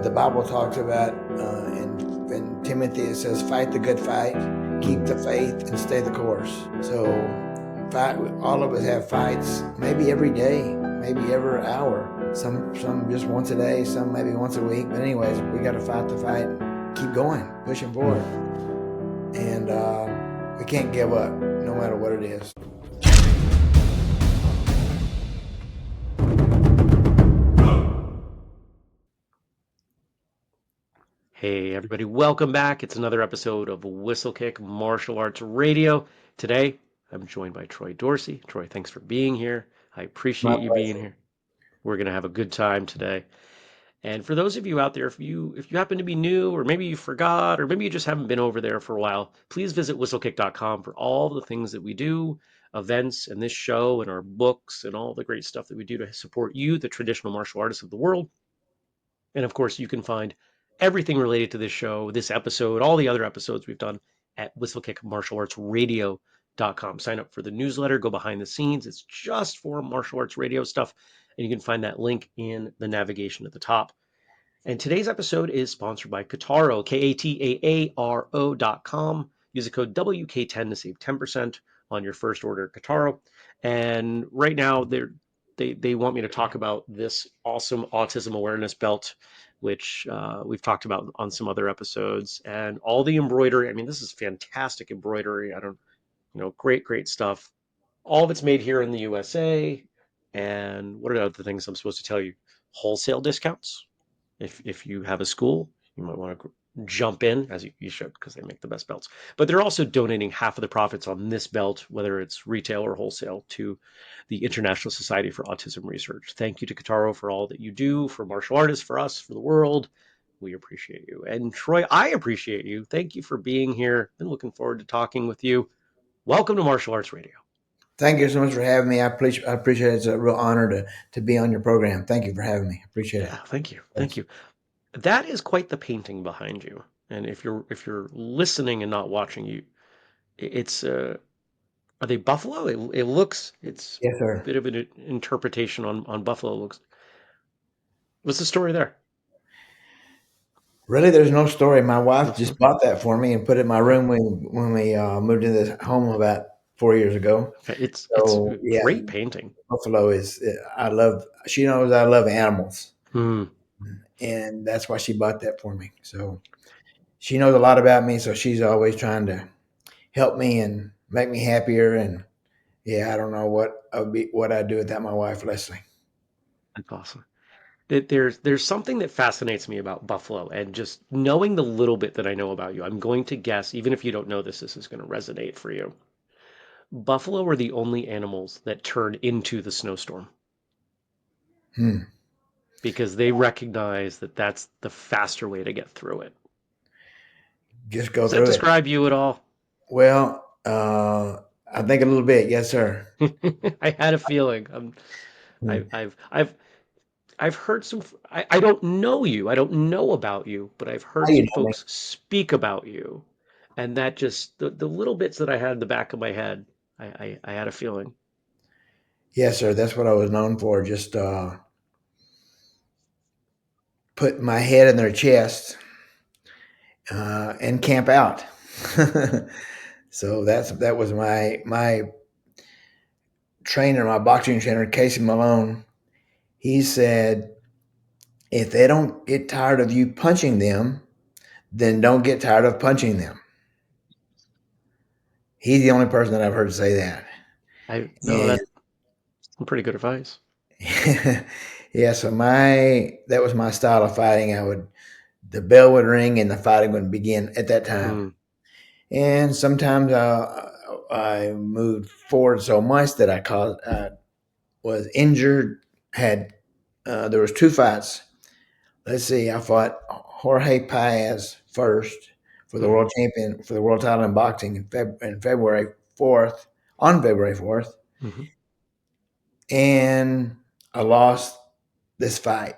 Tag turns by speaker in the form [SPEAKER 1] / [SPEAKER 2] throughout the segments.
[SPEAKER 1] the Bible talks about in Timothy, it says, fight the good fight, keep the faith, and stay the course. So all of us have fights, maybe every day, maybe every hour. Some just once a day, some maybe once a week. But anyways, we got to fight the fight, keep going, pushing forward. And we can't give up, no matter what it is.
[SPEAKER 2] Hey everybody, welcome back. It's another episode of Whistlekick Martial Arts Radio. Today, I'm joined by Troy Dorsey. Troy, thanks for being here. I appreciate you being here. We're going to have a good time today. And for those of you out there, if you happen to be new, or maybe you forgot, or maybe you just haven't been over there for a while, please visit whistlekick.com for all the things that we do, events and this show and our books and all the great stuff that we do to support you, the traditional martial artists of the world. And of course, you can find everything related to this show, this episode, all the other episodes we've done at whistlekickmartialartsradio.com. Sign up for the newsletter, go behind the scenes. It's just for martial arts radio stuff. And you can find that link in the navigation at the top. And today's episode is sponsored by Kataro, Kataaro.com. Use the code WK10 to save 10% on your first order at Kataro. And right now, they want me to talk about this awesome autism awareness belt, which we've talked about on some other episodes, and all the embroidery. I mean, this is fantastic embroidery. Great stuff. All of it's made here in the USA. And what are the other things I'm supposed to tell you? Wholesale discounts. If you have a school, you might want to jump in, as you should, because they make the best belts. But they're also donating half of the profits on this belt, whether it's retail or wholesale, to the International Society for Autism Research. Thank you to Kataro for all that you do for martial artists, for us, for the world. We appreciate you. And Troy, I appreciate you. Thank you for being here. Been looking forward to talking with you. Welcome to Martial Arts Radio.
[SPEAKER 1] Thank you so much for having me. I appreciate it. It's a real honor to be on your program. Thank you for having me. Appreciate it.
[SPEAKER 2] Thank you. Thank you. That is quite the painting behind you. And if you're listening and not watching, it's are they buffalo? It looks, it's
[SPEAKER 1] Yes,
[SPEAKER 2] a
[SPEAKER 1] sir.
[SPEAKER 2] bit of an interpretation on buffalo looks. What's the story there?
[SPEAKER 1] Really, there's no story. My wife just bought that for me and put it in my room when we moved into this home about 4 years ago.
[SPEAKER 2] Okay, it's
[SPEAKER 1] So
[SPEAKER 2] a
[SPEAKER 1] yeah,
[SPEAKER 2] great painting.
[SPEAKER 1] buffalo is. I love. She knows I love animals,
[SPEAKER 2] Hmm.
[SPEAKER 1] and that's why she bought that for me. So she knows a lot about me. So she's always trying to help me and make me happier. And yeah, I don't know what I'd do without my wife, Leslie.
[SPEAKER 2] That's awesome. There's something that fascinates me about buffalo, and just knowing the little bit that I know about you, I'm going to guess, even if you don't know this is going to resonate for you. Buffalo are the only animals that turn into the snowstorm
[SPEAKER 1] Hmm.
[SPEAKER 2] because they recognize that that's the faster way to get through it.
[SPEAKER 1] Just go
[SPEAKER 2] Does that
[SPEAKER 1] through it.
[SPEAKER 2] describe you at all?
[SPEAKER 1] Well, I think a little bit. Yes, sir.
[SPEAKER 2] I had a feeling.
[SPEAKER 1] Hmm.
[SPEAKER 2] I've heard some. I don't know you. I don't know about you, but I've
[SPEAKER 1] How
[SPEAKER 2] heard
[SPEAKER 1] you
[SPEAKER 2] some
[SPEAKER 1] know me?
[SPEAKER 2] folks speak about you, and that just the little bits that I had in the back of my head, I had a feeling.
[SPEAKER 1] Yes, sir. That's what I was known for. Just put my head in their chest and camp out. So that was my trainer, my boxing trainer, Casey Malone. He said, if they don't get tired of you punching them, then don't get tired of punching them. He's the only person that I've heard say that.
[SPEAKER 2] I no,
[SPEAKER 1] And
[SPEAKER 2] that's some pretty good advice.
[SPEAKER 1] yeah, so that was my style of fighting. The bell would ring and the fighting would begin at that time.
[SPEAKER 2] Mm,
[SPEAKER 1] And sometimes I moved forward so much that was injured. Had There was two fights. Let's see, I fought Jorge Paez first for the
[SPEAKER 2] hmm
[SPEAKER 1] world champion for the world title in boxing in February 4th, on February 4th,
[SPEAKER 2] hmm
[SPEAKER 1] and I lost this fight.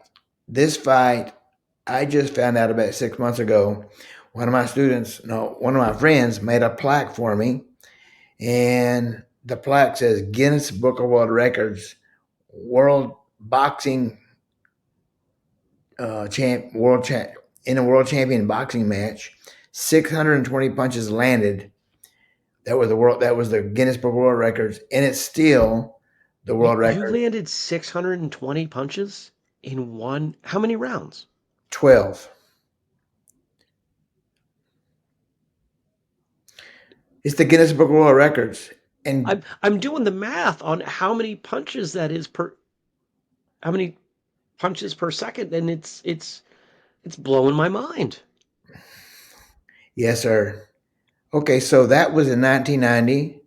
[SPEAKER 1] This fight, I just found out about 6 months ago. One of my friends made a plaque for me, and the plaque says Guinness Book of World Records, World Boxing world champ in a world champion boxing match. 620 punches landed. That was the Guinness Book of World Records, and it's still the world
[SPEAKER 2] You
[SPEAKER 1] record.
[SPEAKER 2] landed 620 punches in one. How many rounds?
[SPEAKER 1] 12. It's the Guinness Book of World Records, and
[SPEAKER 2] I'm doing the math on how many punches that is per how many punches per second, and it's blowing my mind.
[SPEAKER 1] yes, sir. Okay, so that was in 1990.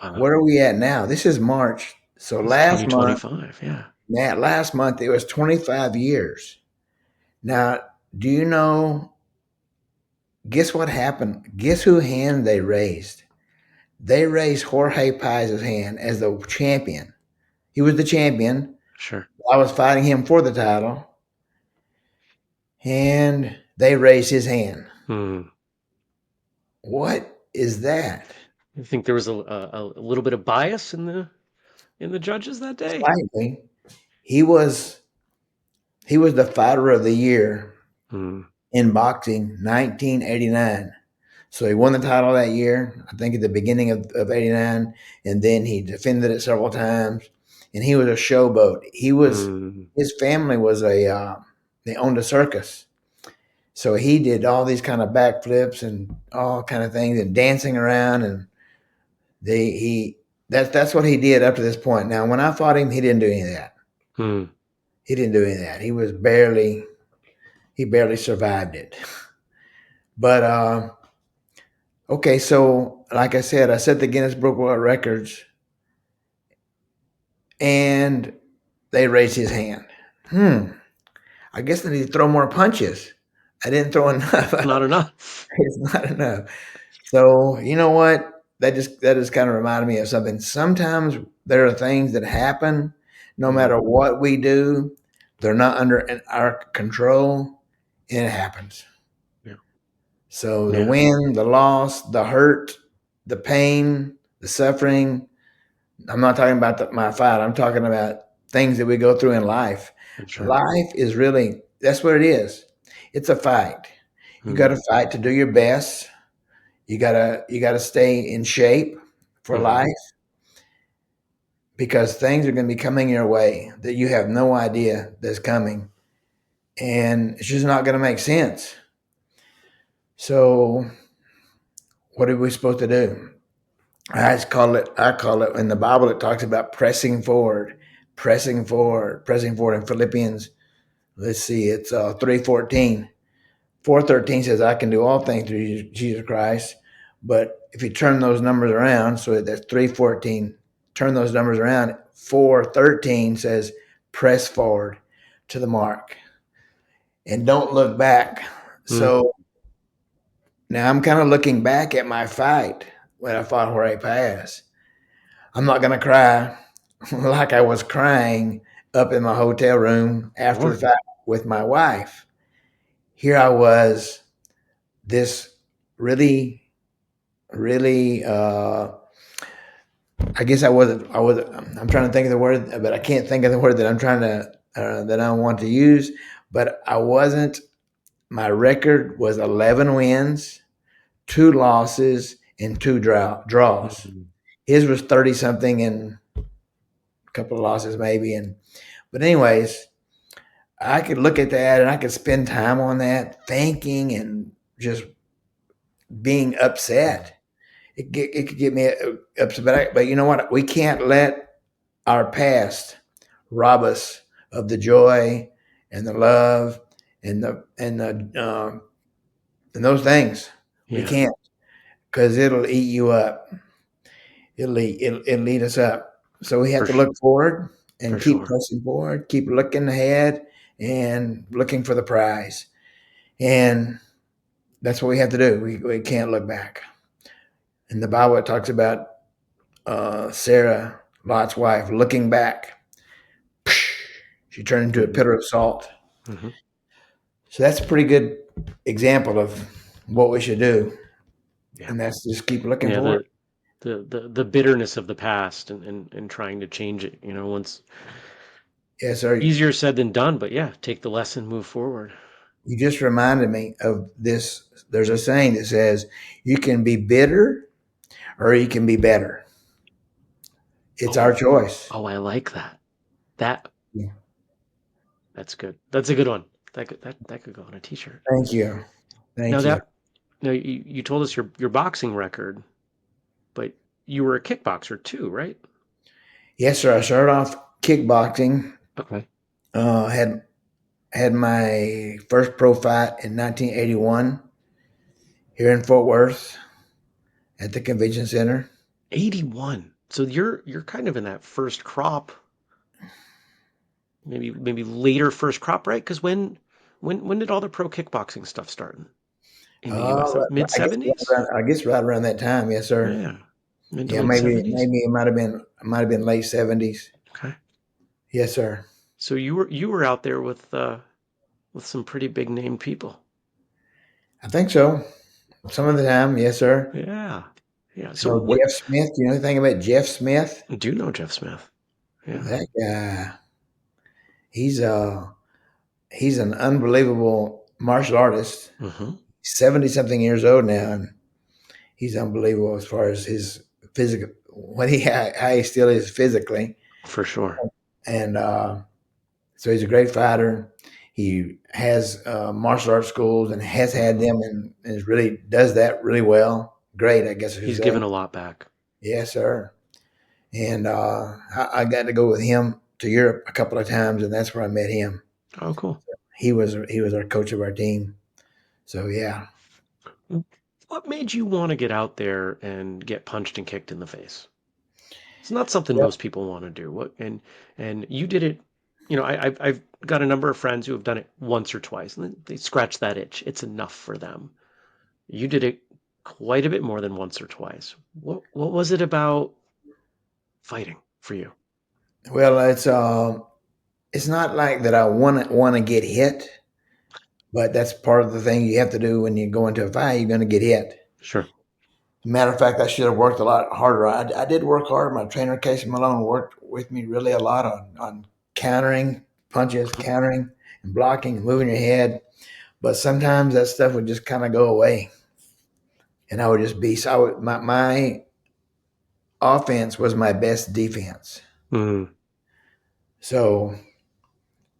[SPEAKER 2] Wow.
[SPEAKER 1] Where are we at now? This is March. So
[SPEAKER 2] It's 2025. Yeah.
[SPEAKER 1] last month it was 25 years. Now, do you know? Guess what happened? Guess who hand they raised? They raised Jorge Paz's hand as the champion. He was the champion.
[SPEAKER 2] Sure.
[SPEAKER 1] I was fighting him for the title, and they raised his hand.
[SPEAKER 2] Hmm.
[SPEAKER 1] What is that?
[SPEAKER 2] You think there was a little bit of bias in the judges that day?
[SPEAKER 1] Slightly. He was he was the fighter of the year
[SPEAKER 2] Hmm.
[SPEAKER 1] in boxing 1989. So he won the title that year, I think at the beginning of 89, and then he defended it several times. And he was a showboat.
[SPEAKER 2] Hmm.
[SPEAKER 1] His family was they owned a circus. So he did all these kind of backflips and all kind of things and dancing around. And that's what he did up to this point. Now, when I fought him, he didn't do any of that.
[SPEAKER 2] Hmm.
[SPEAKER 1] He didn't do any of that. He barely survived it. But okay, so like I said, I set the Guinness Book of World Records, and they raised his hand. I guess I need to throw more punches. I didn't throw enough.
[SPEAKER 2] Not enough.
[SPEAKER 1] It's not enough. So you know what? That just kind of reminded me of something. Sometimes there are things that happen, no
[SPEAKER 2] Hmm.
[SPEAKER 1] matter what we do, they're not under our control, and it happens.
[SPEAKER 2] Yeah.
[SPEAKER 1] So the
[SPEAKER 2] Yeah.
[SPEAKER 1] win, the loss, the hurt, the pain, the suffering. I'm not talking about my fight. I'm talking about things that we go through in life.
[SPEAKER 2] I'm sure.
[SPEAKER 1] Life is really that's what it is. It's a fight. You got
[SPEAKER 2] Hmm.
[SPEAKER 1] to fight to do your best. You gotta stay in shape for
[SPEAKER 2] Hmm.
[SPEAKER 1] life because things are going to be coming your way that you have no idea that's coming, and it's just not going to make sense. So, what are we supposed to do? I call it in the Bible. It talks about pressing forward, pressing forward, pressing forward. In Philippians, let's see, it's 3:14. 4:13 says, "I can do all things through Jesus Christ." But if you turn those numbers around, so that's 3:14. Turn those numbers around. 4:13 says, "Press forward to the mark and don't look back."
[SPEAKER 2] Hmm.
[SPEAKER 1] So now I'm kind of looking back at my fight when I fought Jorge Paz. I'm not going to cry like I was crying up in my hotel room after the
[SPEAKER 2] Sure.
[SPEAKER 1] fight with my wife. Here I was, this really, really, I guess I'm trying to think of the word, but I can't think of the word that that I want to use. But I wasn't, my record was 11 wins, two losses, and two draws.
[SPEAKER 2] Hmm.
[SPEAKER 1] His was 30 something and a couple of losses maybe. But anyways, I could look at that and I could spend time on that thinking and just being upset. It could get me upset, but you know what? We can't let our past rob us of the joy and the love and those things. We
[SPEAKER 2] Yeah.
[SPEAKER 1] can't because it'll eat you up. It'll eat us up. So we have
[SPEAKER 2] For
[SPEAKER 1] to look forward
[SPEAKER 2] for
[SPEAKER 1] and keep
[SPEAKER 2] sure.
[SPEAKER 1] pressing forward, keep looking ahead, and looking for the prize. And that's what we have to do. We can't look back. In the Bible, it talks about Sarah, Lot's wife, looking back. She turned into a
[SPEAKER 2] Hmm.
[SPEAKER 1] pillar of salt.
[SPEAKER 2] Hmm.
[SPEAKER 1] So that's a pretty good example of what we should do.
[SPEAKER 2] Yeah.
[SPEAKER 1] And that's just keep looking
[SPEAKER 2] Yeah.
[SPEAKER 1] forward.
[SPEAKER 2] The bitterness of the past and trying to change it. You know, once
[SPEAKER 1] Yes, sir.
[SPEAKER 2] Easier said than done, but yeah, take the lesson, move forward.
[SPEAKER 1] You just reminded me of this. There's a saying that says, you can be bitter or you can be better. It's
[SPEAKER 2] Oh,
[SPEAKER 1] our choice.
[SPEAKER 2] oh, I like that. That
[SPEAKER 1] Yeah.
[SPEAKER 2] that's good. That's a good one. That could go on a t-shirt.
[SPEAKER 1] Thank you.
[SPEAKER 2] Now
[SPEAKER 1] Thank you.
[SPEAKER 2] that now you told us your boxing record, but you were a kickboxer too, right?
[SPEAKER 1] Yes, sir. I started off kickboxing.
[SPEAKER 2] Okay.
[SPEAKER 1] Had my first pro fight in 1981 here in Fort Worth at the convention center.
[SPEAKER 2] 81. So you're kind of in that first crop, maybe later first crop, right? Because when did all the pro kickboxing stuff start in the U.S.? Mid '70s?
[SPEAKER 1] I guess right around that time. Yes, sir.
[SPEAKER 2] Yeah, mid to
[SPEAKER 1] Yeah,
[SPEAKER 2] late '70s.
[SPEAKER 1] maybe it might have been late 70s.
[SPEAKER 2] Okay.
[SPEAKER 1] Yes, sir.
[SPEAKER 2] So you were out there with some pretty big name people.
[SPEAKER 1] I think so. Some of the time, yes, sir.
[SPEAKER 2] Yeah. Yeah. So
[SPEAKER 1] So
[SPEAKER 2] what
[SPEAKER 1] Jeff Smith, you know anything about Jeff Smith?
[SPEAKER 2] do you know Jeff Smith? Yeah.
[SPEAKER 1] That guy, he's uh he's an unbelievable martial artist.
[SPEAKER 2] Hmm.
[SPEAKER 1] 70 something years old now, and he's unbelievable as far as his physical how he still is physically.
[SPEAKER 2] For sure.
[SPEAKER 1] And so he's a great fighter. He has martial arts schools and has had them, and is really does that really well. Great, I guess I should
[SPEAKER 2] He's
[SPEAKER 1] say.
[SPEAKER 2] given a lot back.
[SPEAKER 1] Yes, sir. And I got to go with him to Europe a couple of times, and that's where I met him.
[SPEAKER 2] Oh, cool.
[SPEAKER 1] He was our coach of our team. So yeah.
[SPEAKER 2] What made you want to get out there and get punched and kicked in the face? It's not something
[SPEAKER 1] Well,
[SPEAKER 2] most people want to do. And you did it. I've got a number of friends who have done it once or twice, and they scratch that itch. It's enough for them. You did it quite a bit more than once or twice. What was it about fighting for you?
[SPEAKER 1] well, it's not like that I want to get hit, but that's part of the thing you have to do when you go into a fight. You're going to get hit.
[SPEAKER 2] Sure.
[SPEAKER 1] Matter of fact, I should have worked a lot harder. I did work hard. My trainer, Casey Malone, worked with me really a lot on countering punches, countering and blocking, and moving your head. But sometimes that stuff would just kind of go away, and I would just be so. My offense was my best defense.
[SPEAKER 2] Mm,
[SPEAKER 1] So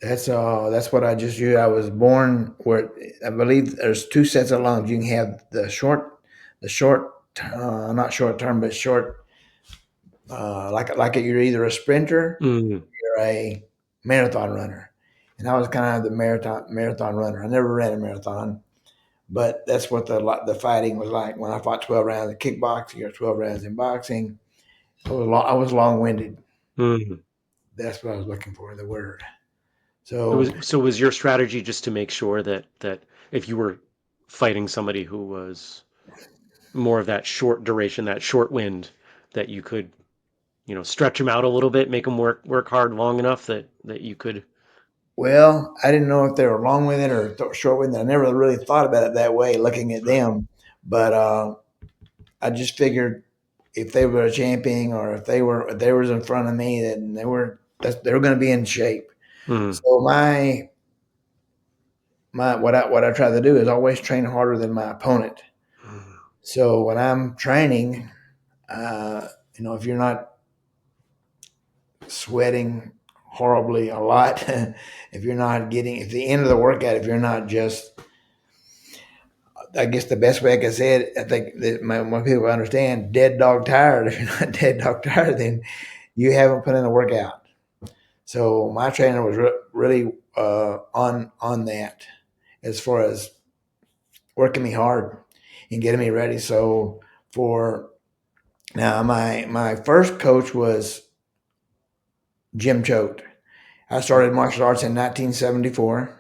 [SPEAKER 1] that's what I just used. I was born where I believe there's two sets of lungs. You can have the short, not short term, but short. Like you're either a sprinter,
[SPEAKER 2] mm,
[SPEAKER 1] you're a marathon runner, and I was kind of the marathon runner. I never ran a marathon, but that's what the fighting was like when I fought 12 rounds in kickboxing or 12 rounds in boxing. I was long winded.
[SPEAKER 2] mm.
[SPEAKER 1] That's what I was looking for, the word.
[SPEAKER 2] It
[SPEAKER 1] So
[SPEAKER 2] was so was your strategy just to make sure that if you were fighting somebody who was more of that short duration, that short wind, that you could, stretch them out a little bit, make them work hard long enough that you could.
[SPEAKER 1] well, I didn't know if they were long winded or short winded. I never really thought about it that way, looking at them. But I just figured if they were a champion or if they was in front of me, then they were going to be in shape.
[SPEAKER 2] Mm,
[SPEAKER 1] So my what I try to do is always train harder than my opponent.
[SPEAKER 2] mm,
[SPEAKER 1] So when I'm training, uh, if you're not sweating horribly a lot, if the end of the workout, if you're not just, I guess the best way I can say it, I think that when people understand dead dog tired, if you're not dead dog tired, then you haven't put in a workout. So my trainer was really on that as far as working me hard and getting me ready. So for now, my first coach was Jim Choate. I started martial arts in 1974,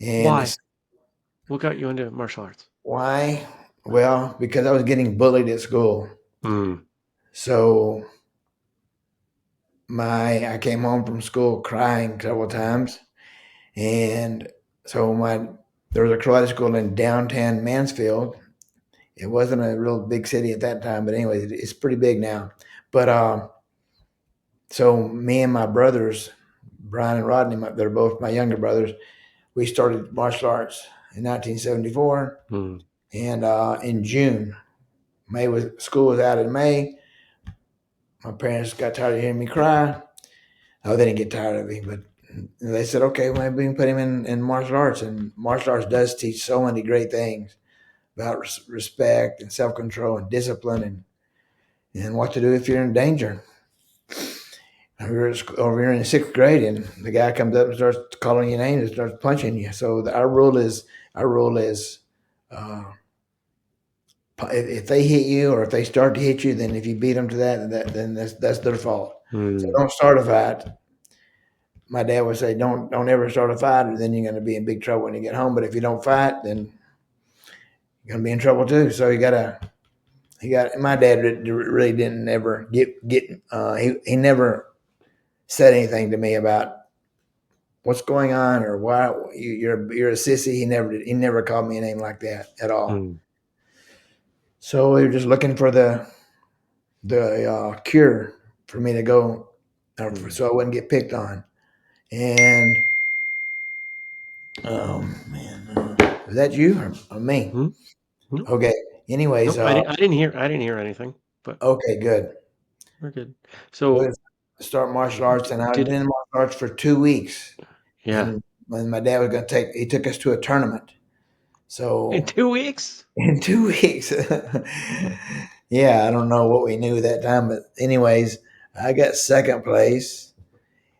[SPEAKER 1] and
[SPEAKER 2] why?
[SPEAKER 1] it's
[SPEAKER 2] What got you into martial arts?
[SPEAKER 1] why? Well, because I was getting bullied at school.
[SPEAKER 2] Mm,
[SPEAKER 1] So I came home from school crying several times, and so there was a karate school in downtown Mansfield. It wasn't a real big city at that time, but anyway, it's pretty big now. But so me and my brothers Brian and Rodney, they're both my younger brothers. We started martial arts in 1974,
[SPEAKER 2] Mm.
[SPEAKER 1] and in June, school was out in May. My parents got tired of hearing me cry. Oh, they didn't get tired of me, but they said, okay, well, maybe we can put him in martial arts. And martial arts does teach so many great things about respect and self control and discipline and what to do if you're in danger. We were over here in the sixth grade, and the guy comes up and starts calling your name and starts punching you. So our rule is, uh, if they hit you or if they start to hit you, then if you beat them to that, then that's their fault. So
[SPEAKER 2] Mm.
[SPEAKER 1] don't start a fight. My dad would say, don't ever start a fight, or then you're going to be in big trouble when you get home. But if you don't fight, then you're going to be in trouble too. So my dad really didn't ever he never said anything to me about what's going on or why you're a sissy. He never called me a name like that at all.
[SPEAKER 2] Mm.
[SPEAKER 1] So we were just looking for the cure for me to go,
[SPEAKER 2] Mm.
[SPEAKER 1] so I wouldn't get picked on. And man, is that you or me?
[SPEAKER 2] Mm. No,
[SPEAKER 1] Okay. Anyways,
[SPEAKER 2] no, I didn't hear anything, but
[SPEAKER 1] okay, good.
[SPEAKER 2] we're good.
[SPEAKER 1] Good.
[SPEAKER 2] So,
[SPEAKER 1] Start martial arts, and I've
[SPEAKER 2] did
[SPEAKER 1] been in martial arts for 2 weeks.
[SPEAKER 2] yeah,
[SPEAKER 1] And when my dad was going to he took us to a tournament.
[SPEAKER 2] in
[SPEAKER 1] So
[SPEAKER 2] 2 weeks?
[SPEAKER 1] in 2 weeks, yeah, I don't know what we knew at that time, but anyways, I got second place,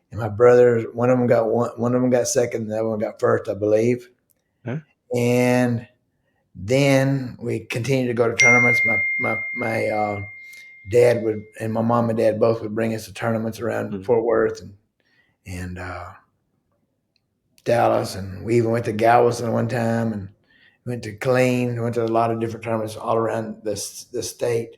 [SPEAKER 1] and my brothers, one of them got second, and the other one got first, I believe.
[SPEAKER 2] Huh?
[SPEAKER 1] And then we continued to go to tournaments. My dad would, and my mom and dad both would bring us to tournaments around
[SPEAKER 2] Mm.
[SPEAKER 1] Fort Worth and Dallas, and we even went to Galveston one time, and went to Killeen, went to a lot of different tournaments all around the state.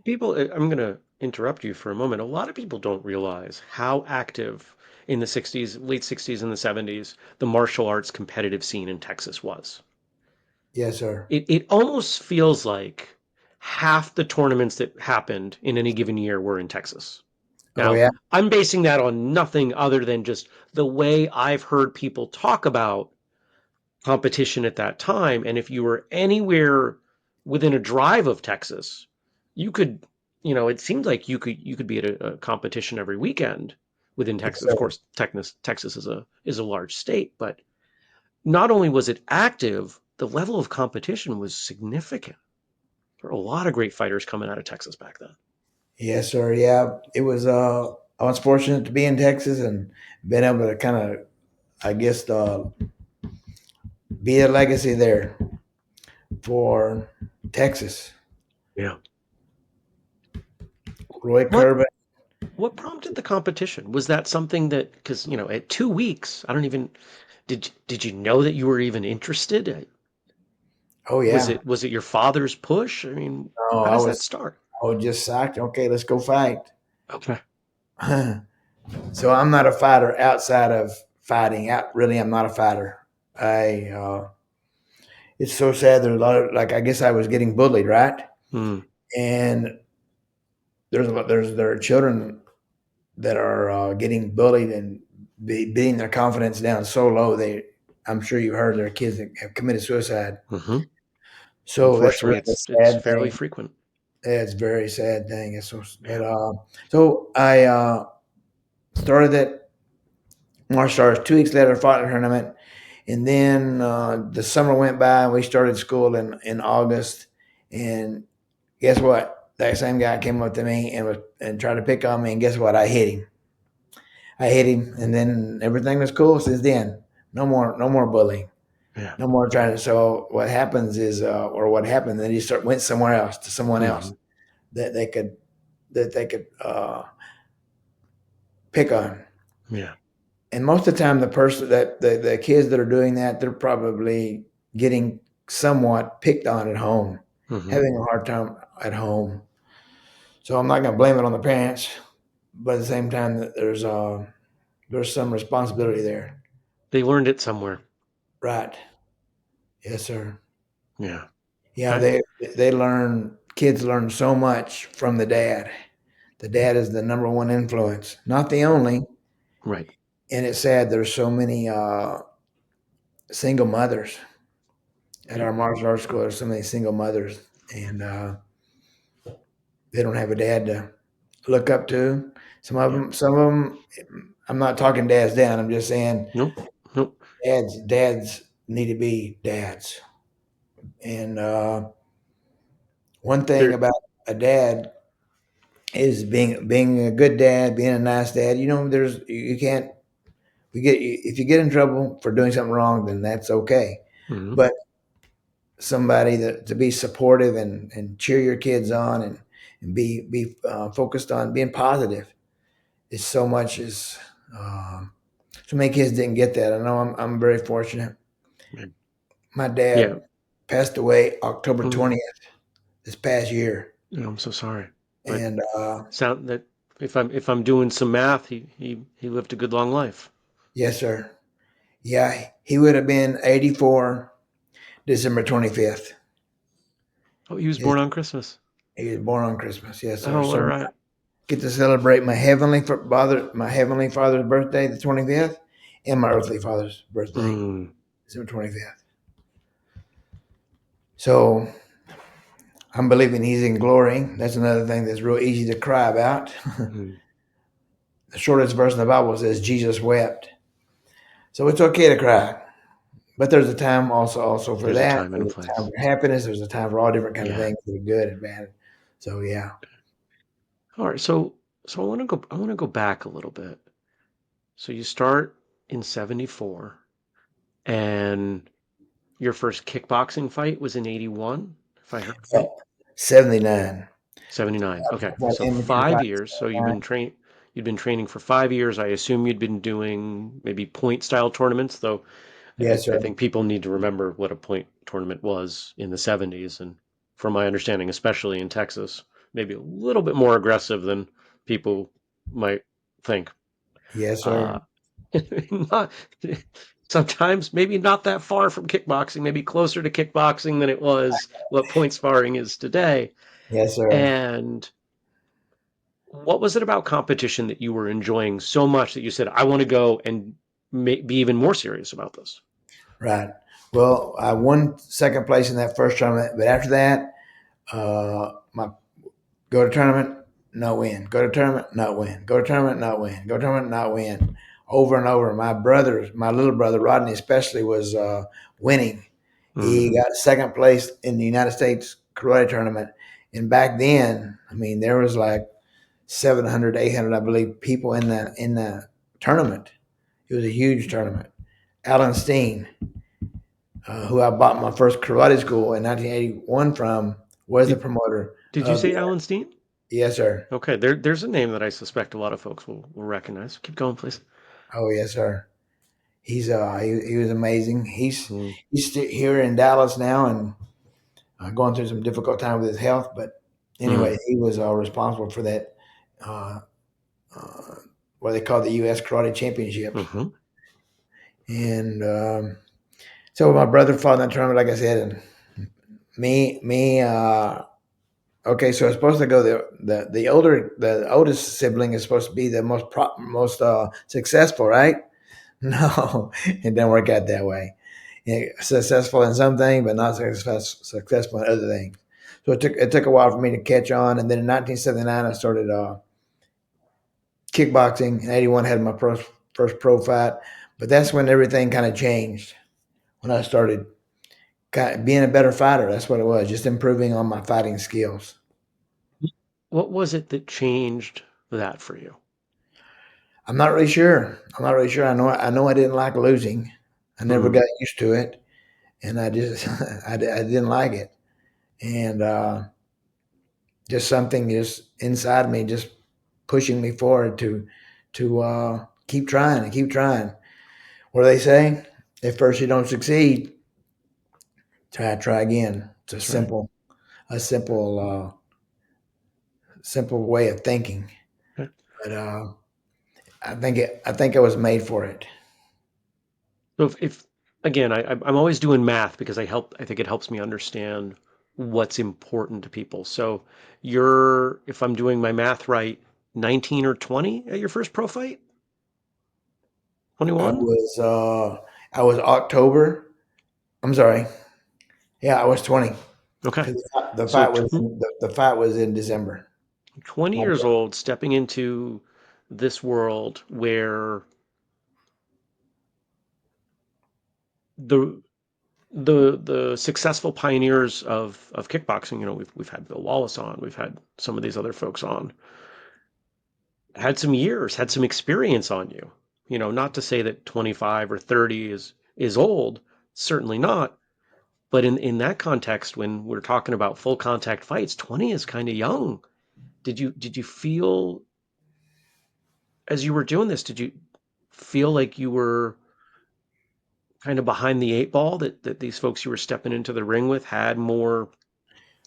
[SPEAKER 2] People, I'm going to interrupt you for a moment. A lot of people don't realize how active in the 60s, late 60s and the 70s, the martial arts competitive scene in Texas was.
[SPEAKER 1] Yes, sir.
[SPEAKER 2] It almost feels like half the tournaments that happened in any given year were in Texas.
[SPEAKER 1] Oh
[SPEAKER 2] Now,
[SPEAKER 1] yeah,
[SPEAKER 2] I'm basing that on nothing other than just the way I've heard people talk about competition at that time. And if you were anywhere within a drive of Texas, you could, it seemed like you could be at a competition every weekend within
[SPEAKER 1] yes,
[SPEAKER 2] Texas. Of
[SPEAKER 1] sir.
[SPEAKER 2] course, Texas is a large state, but not only was it active, the level of competition was significant. There were a lot of great fighters coming out of Texas back then.
[SPEAKER 1] Yes, sir. Yeah, it was. I was fortunate to be in Texas and been able to kind of, I guess, be a legacy there for Texas.
[SPEAKER 2] Yeah.
[SPEAKER 1] Roy
[SPEAKER 2] What
[SPEAKER 1] Corbin.
[SPEAKER 2] what prompted the competition? Was that something that because at 2 weeks, I don't even did you know that you were even interested?
[SPEAKER 1] Oh
[SPEAKER 2] Was
[SPEAKER 1] yeah.
[SPEAKER 2] it was it your father's push? I mean,
[SPEAKER 1] No,
[SPEAKER 2] how does that start?
[SPEAKER 1] I was just psyched. Okay, let's go fight.
[SPEAKER 2] Okay.
[SPEAKER 1] So I'm not a fighter outside of fighting. Really, I'm not a fighter. I It's so sad. There's a lot of, like, I guess I was getting bullied, right?
[SPEAKER 2] Hmm.
[SPEAKER 1] And there are children that are getting bullied and beating their confidence down so low. I'm sure you heard there are kids that have committed suicide.
[SPEAKER 2] Hmm.
[SPEAKER 1] So that's a
[SPEAKER 2] Unfortunately,
[SPEAKER 1] really
[SPEAKER 2] it's
[SPEAKER 1] sad
[SPEAKER 2] fairly
[SPEAKER 1] thing.
[SPEAKER 2] frequent.
[SPEAKER 1] It's a very sad thing.
[SPEAKER 2] Yeah.
[SPEAKER 1] So I started that martial arts. 2 weeks later, I fought in a tournament. And then the summer went by, and we started school in August. And guess what? That same guy came up to me and tried to pick on me. And guess what? I hit him. And then everything was cool since then. No more bullying.
[SPEAKER 2] Yeah.
[SPEAKER 1] No more trying to. So what happens is, or what happened? Then you went somewhere else to someone else
[SPEAKER 2] Hmm.
[SPEAKER 1] that they could pick on.
[SPEAKER 2] Yeah.
[SPEAKER 1] And most of the time, the person that the kids that are doing that, they're probably getting somewhat picked on at home,
[SPEAKER 2] Hmm.
[SPEAKER 1] having a hard time at home. So I'm not going to blame it on the parents, but at the same time, that there's some responsibility there.
[SPEAKER 2] They learned it somewhere.
[SPEAKER 1] Right? Yes, sir.
[SPEAKER 2] Yeah.
[SPEAKER 1] Yeah,
[SPEAKER 2] Okay.
[SPEAKER 1] they learn. Kids learn so much from the dad. The dad is the number one influence, not the only.
[SPEAKER 2] Right.
[SPEAKER 1] and it's sad. There's so many single mothers at
[SPEAKER 2] Right.
[SPEAKER 1] our martial arts school. There's so many single mothers, and they don't have a dad to look up to.
[SPEAKER 2] Yeah.
[SPEAKER 1] Some of them. I'm not talking dads down. I'm just saying
[SPEAKER 2] Nope. Nope.
[SPEAKER 1] dads need to be dads. And one thing
[SPEAKER 2] There.
[SPEAKER 1] about a dad is being a good dad, being a nice dad. You know, there's you can't we get if you get in trouble for doing something wrong, then that's okay.
[SPEAKER 2] Mhm.
[SPEAKER 1] But somebody that to be supportive and cheer your kids on and be focused on being positive is so much is so many kids didn't get that. I know I'm very fortunate.
[SPEAKER 2] Yeah.
[SPEAKER 1] My
[SPEAKER 2] Yeah.
[SPEAKER 1] dad passed away October
[SPEAKER 2] Mm.
[SPEAKER 1] 20th this past year,
[SPEAKER 2] Yeah, I'm so sorry, but
[SPEAKER 1] and
[SPEAKER 2] sound that if I'm doing some math, he lived a good long life.
[SPEAKER 1] yes, sir. Yeah, he would have been 84 December 25th.
[SPEAKER 2] Oh, he was
[SPEAKER 1] He
[SPEAKER 2] born on Christmas.
[SPEAKER 1] he was born on Christmas. Yes, sir.
[SPEAKER 2] Oh, all
[SPEAKER 1] So
[SPEAKER 2] right.
[SPEAKER 1] get to celebrate my heavenly father's birthday, the 25th, and my earthly father's birthday,
[SPEAKER 2] Mm.
[SPEAKER 1] December 25th. So I'm believing he's in glory. That's another thing that's real easy to cry about.
[SPEAKER 2] Mm.
[SPEAKER 1] The shortest verse in the Bible says Jesus wept. So it's okay to cry. But there's a time also for
[SPEAKER 2] There's a
[SPEAKER 1] that.
[SPEAKER 2] time and a
[SPEAKER 1] There's a time
[SPEAKER 2] place.
[SPEAKER 1] for happiness. There's a time for all different kind of
[SPEAKER 2] Yeah.
[SPEAKER 1] things that are good and bad. So yeah.
[SPEAKER 2] All right. So I want to go back a little bit. So you start in 74 and your first kickboxing fight was in 81, if I heard right.
[SPEAKER 1] 79.
[SPEAKER 2] 79. Okay.
[SPEAKER 1] What
[SPEAKER 2] So
[SPEAKER 1] amateur
[SPEAKER 2] 5 years. So
[SPEAKER 1] fights.
[SPEAKER 2] you'd been training for 5 years. I assume you'd been doing maybe point style tournaments, though
[SPEAKER 1] Yes,
[SPEAKER 2] I
[SPEAKER 1] sir.
[SPEAKER 2] think people need to remember what a point tournament was in the 70s. And from my understanding, especially in Texas, maybe a little bit more aggressive than people might think.
[SPEAKER 1] Yes, sir.
[SPEAKER 2] Uh, not, sometimes maybe not that far from kickboxing, maybe closer to kickboxing than it was what point sparring is today.
[SPEAKER 1] Yes, sir.
[SPEAKER 2] And what was it about competition that you were enjoying so much that you said, I want to go and be even more serious about this?
[SPEAKER 1] Right. Well, I won second place in that first tournament, but after that, my go to tournament, no win. Go to tournament, not win. Go to tournament, not win. Go to tournament, not win. Over and over. My little brother Rodney, especially, was winning. He
[SPEAKER 2] Mm-hmm.
[SPEAKER 1] got second place in the United States karate tournament, and back then, I mean, there was like 700, 800, I believe, people in the tournament. It was a huge tournament. Alan Steen, who I bought my first karate school in 1981 from, was the
[SPEAKER 2] Did
[SPEAKER 1] promoter
[SPEAKER 2] did you
[SPEAKER 1] of
[SPEAKER 2] say
[SPEAKER 1] the.
[SPEAKER 2] Alan Steen?
[SPEAKER 1] Yes, sir.
[SPEAKER 2] Okay, there's a name that I suspect a lot of folks will recognize. Keep going, please.
[SPEAKER 1] Oh, yes, sir. He was amazing.
[SPEAKER 2] Mm,
[SPEAKER 1] Here in Dallas now and going through some difficult time with his health. But
[SPEAKER 2] mm,
[SPEAKER 1] anyway, he was responsible for that. Uh, uh, what they call the U.S. Karate Championships.
[SPEAKER 2] mm-hmm.
[SPEAKER 1] And so my brother fought in that tournament, like I said, and me. Okay, so it's supposed to go the oldest sibling is supposed to be the most successful, right? No, it didn't work out that way. Yeah, successful in some things, but not successful in other things. So it took a while for me to catch on, and then in 1979 I started kickboxing. In '81 had my first pro fight, but that's when everything kind of changed. When I started kind of being a better fighter, that's what it was. Just improving on my fighting skills.
[SPEAKER 2] What was it that changed that for you?
[SPEAKER 1] I'm not really sure. I'm not really sure. I know I didn't like losing. I never
[SPEAKER 2] Mm,
[SPEAKER 1] got used to it, and I just I didn't like it, and just something just inside me just pushing me forward to keep trying and keep trying. What do they say? If first you don't succeed, try again. It's a
[SPEAKER 2] that's right.
[SPEAKER 1] simple way of thinking,
[SPEAKER 2] Yeah.
[SPEAKER 1] but I think I was made for it.
[SPEAKER 2] So if again, I'm always doing math because I think it helps me understand what's important to people. So you're, if I'm doing my math right, 19 or 20 at your first pro fight?
[SPEAKER 1] I
[SPEAKER 2] 21?
[SPEAKER 1] was I was October. I'm sorry. Yeah, I was 20
[SPEAKER 2] Okay.
[SPEAKER 1] because
[SPEAKER 2] So
[SPEAKER 1] the fight was in December.
[SPEAKER 2] 20 years old, stepping into this world where the the successful pioneers of kickboxing, we've had Bill Wallace on, we've had some of these other folks on, had some years, had some experience on you. Not to say that 25 or 30 is old, certainly not. But in that context, when we're talking about full contact fights, 20 is kind of young. Did you feel as you were doing this, did you feel like you were kind of behind the eight ball, that these folks you were stepping into the ring with had more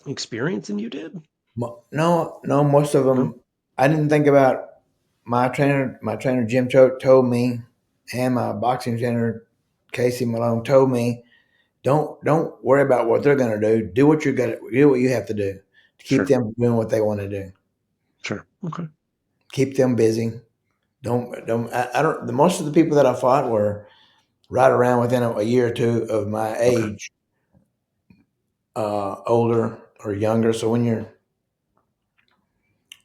[SPEAKER 2] experience than you did?
[SPEAKER 1] No, no, most of
[SPEAKER 2] No?
[SPEAKER 1] them. I didn't think about my trainer. My trainer Jim told me, and my boxing trainer Casey Malone told me, don't worry about what they're going to do. Do what you got. Do what you have to do to keep
[SPEAKER 2] Sure.
[SPEAKER 1] them doing what they want to do.
[SPEAKER 2] Sure. Okay.
[SPEAKER 1] Keep them busy. Don't. I don't. The most of the people that I fought were right around within a year or two of my
[SPEAKER 2] Okay.
[SPEAKER 1] age, older or younger. So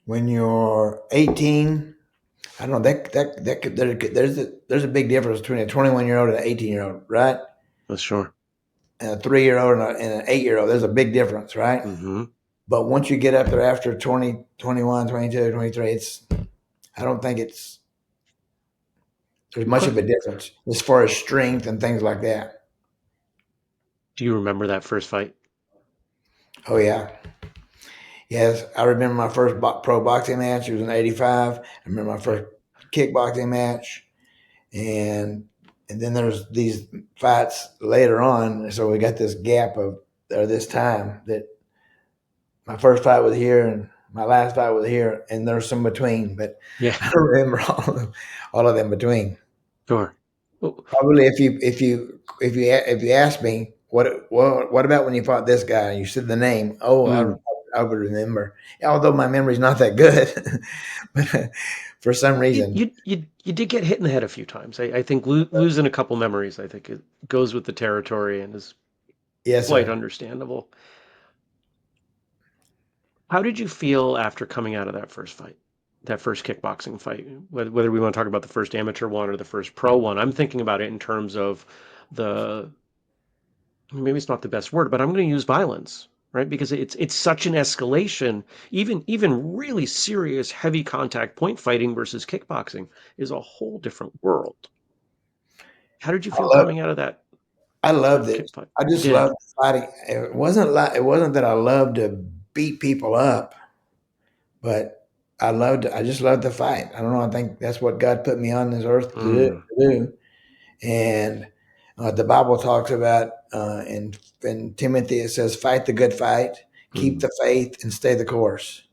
[SPEAKER 1] when you're 18, I don't know that could, there's a big difference between a 21-year-old and an 18-year-old, right?
[SPEAKER 2] That's sure.
[SPEAKER 1] And a 3-year-old and an 8-year-old. There's a big difference, right?
[SPEAKER 2] Mm-hmm.
[SPEAKER 1] But once you get up there after 20, 21, 22, 23, I don't think there's much
[SPEAKER 2] Okay.
[SPEAKER 1] of a difference as far as strength and things like that.
[SPEAKER 2] Do you remember that first fight?
[SPEAKER 1] Oh yeah, yes. I remember my first pro boxing match. It was in '85. I remember my
[SPEAKER 2] Okay.
[SPEAKER 1] first kickboxing match, and then there's these fights later on. So we got this gap of or this time that my first fight was here and my last fight was here, and there's some between, but
[SPEAKER 2] Yeah.
[SPEAKER 1] I don't remember all of them between.
[SPEAKER 2] Sure. Oh,
[SPEAKER 1] Probably if you ask me what about when you fought this guy, you said the name. Oh,
[SPEAKER 2] mm.
[SPEAKER 1] I would remember. Although my memory's not that good, but for some
[SPEAKER 2] You,
[SPEAKER 1] reason,
[SPEAKER 2] you you you did get hit in the head a few times. I think losing a couple memories, I think it goes with the territory and is
[SPEAKER 1] yes,
[SPEAKER 2] quite
[SPEAKER 1] sir.
[SPEAKER 2] understandable. How did you feel after coming out of that first fight? That first kickboxing fight? Whether we want to talk about the first amateur one or the first pro one, I'm thinking about it in terms of the maybe it's not the best word, but I'm going to use violence, right? Because it's such an escalation. Even really serious heavy contact point fighting versus kickboxing is a whole different world. How did you feel
[SPEAKER 1] I love
[SPEAKER 2] coming out of that
[SPEAKER 1] I loved
[SPEAKER 2] that
[SPEAKER 1] it.
[SPEAKER 2] kick fight?
[SPEAKER 1] I
[SPEAKER 2] You
[SPEAKER 1] just
[SPEAKER 2] did.
[SPEAKER 1] loved fighting. It wasn't that I loved to beat people up, but I just loved to fight. I don't know. I think that's what God put me on this earth
[SPEAKER 2] Mm,
[SPEAKER 1] to do. And the Bible talks about in Timothy, it says, "Fight the good fight, keep
[SPEAKER 2] mm,
[SPEAKER 1] the faith, and stay the course."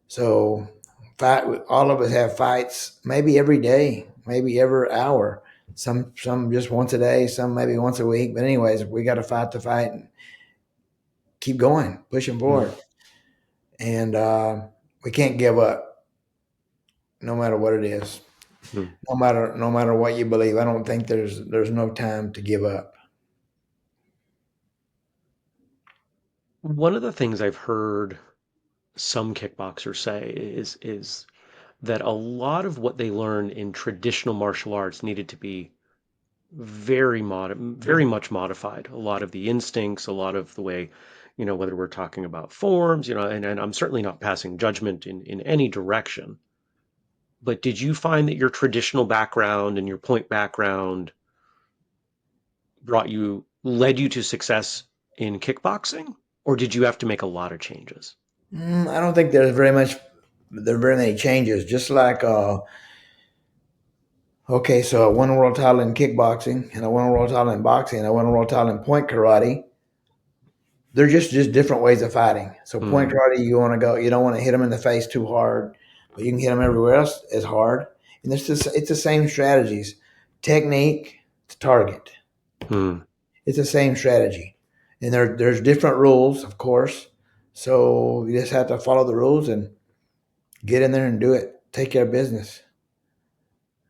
[SPEAKER 1] So, fight. All of us have fights, maybe every day, maybe every hour. Some just once a day, some maybe once a week. But anyways, we got to fight the fight and keep going, pushing
[SPEAKER 2] mm,
[SPEAKER 1] forward, and we can't give up, no matter what it is.
[SPEAKER 2] mm.
[SPEAKER 1] No matter what you believe. I don't think there's no time to give up.
[SPEAKER 2] One of the things I've heard some kickboxers say is that a lot of what they learned in traditional martial arts needed to be very much modified. A lot of the instincts, a lot of the way, whether we're talking about forms, and I'm certainly not passing judgment in any direction. But did you find that your traditional background and your point background led you to success in kickboxing, or did you have to make a lot of changes?
[SPEAKER 1] I don't think there are very many changes. Just like okay, so I won a world title in kickboxing, and I won a world title in boxing, and I won a world title in point karate. They're just different ways of fighting. So point
[SPEAKER 2] Mm,
[SPEAKER 1] karate, you don't want to hit them in the face too hard, but you can hit them everywhere else as hard. And it's the same strategies, technique to target.
[SPEAKER 2] mm.
[SPEAKER 1] It's the same strategy, and there's different rules, of course. So you just have to follow the rules and get in there and do it. Take care of business.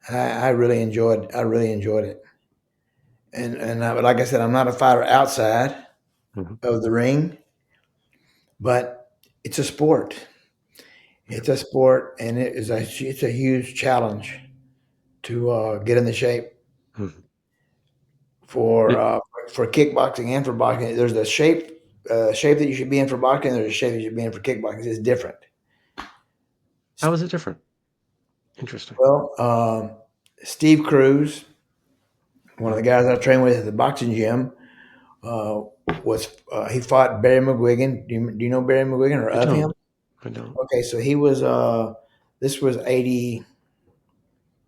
[SPEAKER 1] I really enjoyed. I really enjoyed it. Like I said, I'm not a fighter outside
[SPEAKER 2] Hmm.
[SPEAKER 1] of the ring, but it's a sport.
[SPEAKER 2] Yeah.
[SPEAKER 1] It's a sport, and it's a huge challenge to get in the shape
[SPEAKER 2] Mhm.
[SPEAKER 1] for
[SPEAKER 2] It,
[SPEAKER 1] uh, for kickboxing and for boxing. There's the shape that you should be in for boxing. There's a shape you should be in for kickboxing. It's different.
[SPEAKER 2] how is it different? Interesting.
[SPEAKER 1] Well, Steve Cruz, one of the
[SPEAKER 2] Mhm.
[SPEAKER 1] guys I trained with at the boxing gym, uh, he fought Barry McGuigan. Do you know Barry McGuigan or
[SPEAKER 2] I
[SPEAKER 1] of him?
[SPEAKER 2] don't. I don't.
[SPEAKER 1] Okay, so he was. This was 80.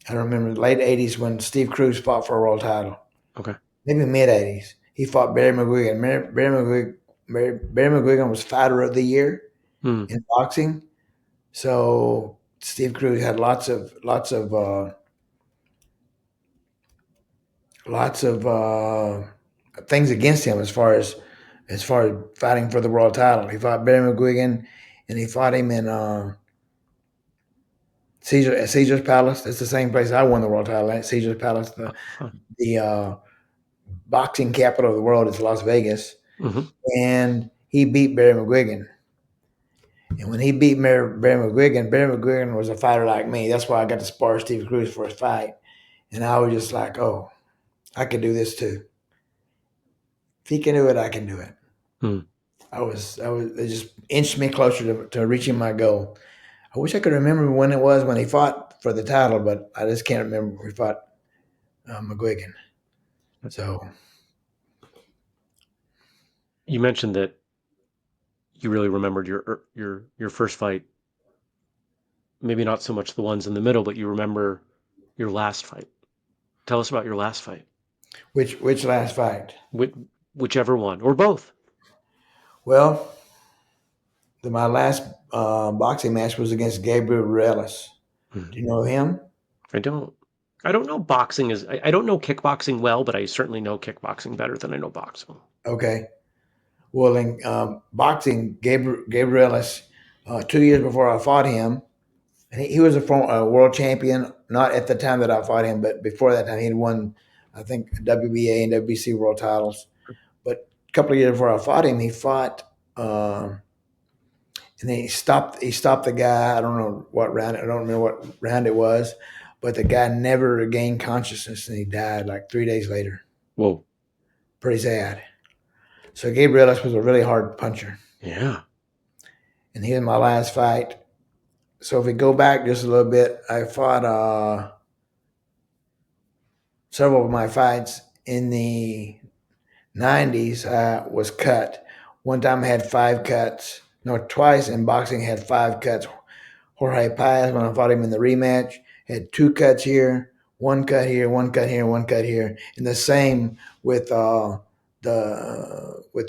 [SPEAKER 1] I don't remember the late 80s when Steve Cruz fought for a world title.
[SPEAKER 2] Okay.
[SPEAKER 1] Maybe mid 80s. He fought Barry McGuigan. Barry McGuigan was fighter of the year
[SPEAKER 2] Hmm.
[SPEAKER 1] in boxing. So Steve Cruz had lots of things against him as far as fighting for the world title. He fought Barry McGuigan, and he fought him in Caesar's Palace. That's the same place I won the world title at. Caesar's Palace. The
[SPEAKER 2] Huh.
[SPEAKER 1] the uh, boxing capital of the world is Las Vegas,
[SPEAKER 2] Hmm.
[SPEAKER 1] and he beat Barry McGuigan. And when he beat Barry McGuigan was a fighter like me. That's why I got to spar Steve Cruz for his fight. And I was just like, oh, I could do this too. If he can do it, I can do it.
[SPEAKER 2] Hmm.
[SPEAKER 1] It just inched me closer to reaching my goal. I wish I could remember when it was when he fought for the title, but I just can't remember when he fought McGuigan. So,
[SPEAKER 2] You mentioned that you really remembered your first fight. Maybe not so much the ones in the middle, but you remember your last fight. Tell us about your last fight.
[SPEAKER 1] which last fight?
[SPEAKER 2] Which, whichever one, or both.
[SPEAKER 1] Well, my last boxing match was against Gabriel Relis. Do
[SPEAKER 2] Mhm.
[SPEAKER 1] you know him?
[SPEAKER 2] I don't. I don't know boxing is. I don't know kickboxing well, but I certainly know kickboxing better than I know boxing.
[SPEAKER 1] Okay. Well, in boxing, Gabrielis, 2 years before I fought him, and he was a world champion. Not at the time that I fought him, but before that time, he'd won, I think, WBA and WBC world titles. But a couple of years before I fought him, he fought, and then he stopped the guy. I don't know what round. I don't remember what round it was, but the guy never regained consciousness, and he died like 3 days later.
[SPEAKER 2] Whoa.
[SPEAKER 1] Pretty sad. So Gabrielis was a really hard puncher,
[SPEAKER 2] Yeah.
[SPEAKER 1] and he was my last fight. So if we go back just a little bit, I fought several of my fights in the 90s. I was cut. One time I had 5 cuts. No, twice in boxing I had 5 cuts. Jorge Paez, when I fought him in the rematch, had 2 cuts here, 1 cut here, 1 cut here, 1 cut here. And the same with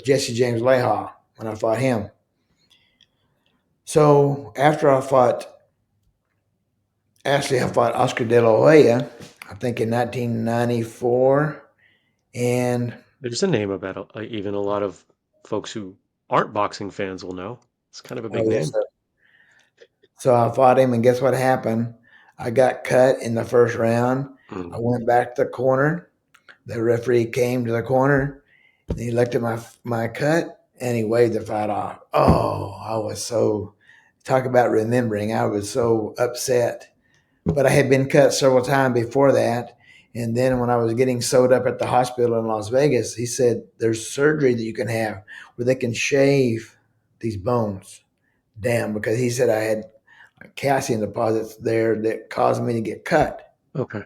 [SPEAKER 1] Jesse James Leha when I fought him. So after I fought Oscar De La Hoya, I think in 1994, and
[SPEAKER 2] There's a name about even a lot of folks who aren't boxing fans will know. It's kind of a big
[SPEAKER 1] oh yes,
[SPEAKER 2] name.
[SPEAKER 1] sir. So I fought him, and guess what happened? I got cut in the first round. I
[SPEAKER 2] Mm.
[SPEAKER 1] went back to the corner. The referee came to the corner, and he looked at my cut, and he waved the fight off. Oh, I was so talk about remembering. I was so upset. But I had been cut several times before that. And then when I was getting sewed up at the hospital in Las Vegas, he said, there's surgery that you can have where they can shave these bones down because he said I had calcium deposits there that caused me to get cut.
[SPEAKER 2] Okay.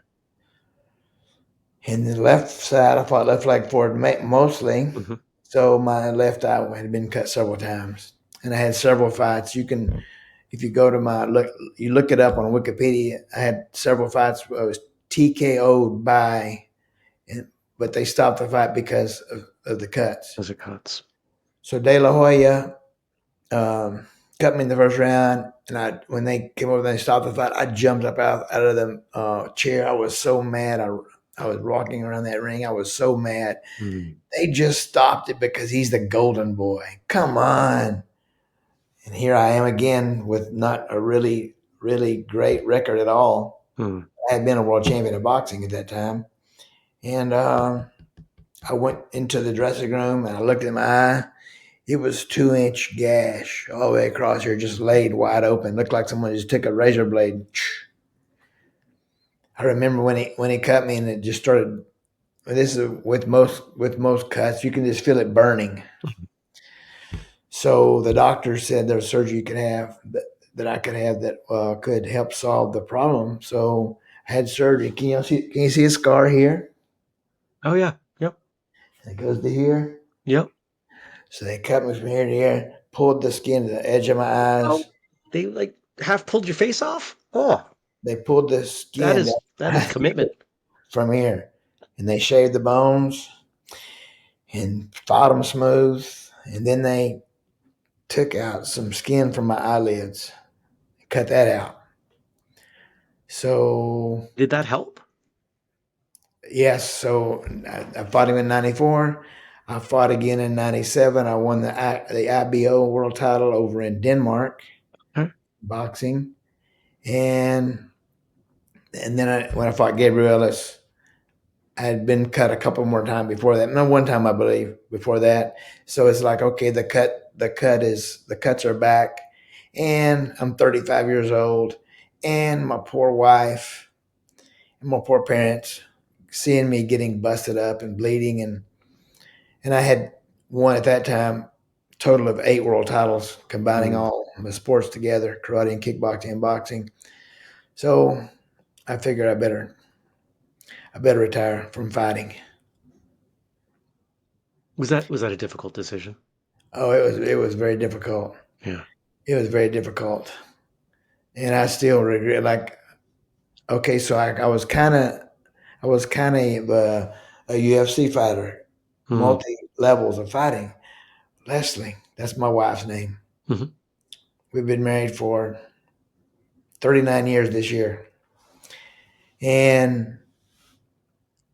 [SPEAKER 1] In the left side, I fought left leg forward mostly.
[SPEAKER 2] Hmm.
[SPEAKER 1] So my left eye had been cut several times. And I had several fights. You can, if you go to you look it up on Wikipedia. I had several fights. I was TKO'd and, but they stopped the fight because of the cuts.
[SPEAKER 2] As it cuts.
[SPEAKER 1] So De La Hoya um, cut me in the first round, and when they came over, and they stopped the fight. I jumped up out of the chair. I was so mad. I was rocking around that ring. I was so mad.
[SPEAKER 2] Mm.
[SPEAKER 1] They just stopped it because he's the golden boy. Come on. And here I am again with not a really, really great record at all.
[SPEAKER 2] Mm.
[SPEAKER 1] I had been a world champion of boxing at that time. And I went into the dressing room and I looked at my eye. It was 2 inch gash all the way across here, just laid wide open. Looked like someone just took a razor blade. I remember when he cut me and it just started. This is with most cuts, you can just feel it burning. So the doctor said there's surgery you could have that I could have that could help solve the problem. So I had surgery. Can you see a scar here?
[SPEAKER 2] Oh yeah. Yep.
[SPEAKER 1] It goes to here.
[SPEAKER 2] Yep.
[SPEAKER 1] So they cut me from here to here, pulled the skin to the edge of my
[SPEAKER 2] Oh,
[SPEAKER 1] eyes.
[SPEAKER 2] they like half pulled your face off? Oh,
[SPEAKER 1] They pulled the
[SPEAKER 2] that
[SPEAKER 1] skin
[SPEAKER 2] is that is commitment.
[SPEAKER 1] from here, and they shaved the bones and fought them smooth. And then they took out some skin from my eyelids, cut that out. So
[SPEAKER 2] Did that help?
[SPEAKER 1] yes, so I fought him in '94. I fought again in '97. I won the IBO world title over in Denmark,
[SPEAKER 2] Huh?
[SPEAKER 1] boxing, and then when I fought Gabriel Ellis, I had been cut a couple more times before that. No, one time I believe before that. So it's like, okay, the cuts are back, and I'm 35 years old, and my poor wife and my poor parents seeing me getting busted up and bleeding, and I had won at that time total of 8 world titles, combining
[SPEAKER 2] Mm.
[SPEAKER 1] all the sports together, karate and kickboxing and boxing. So I figured I better retire from fighting.
[SPEAKER 2] Was that a difficult decision?
[SPEAKER 1] Oh, it was very difficult.
[SPEAKER 2] Yeah.
[SPEAKER 1] It was very difficult, and I still regret. Like, okay, so I was kind of a UFC fighter,
[SPEAKER 2] Mm.
[SPEAKER 1] multi levels of fighting. Leslie, that's my wife's name.
[SPEAKER 2] Hmm.
[SPEAKER 1] We've been married for 39 years this year, and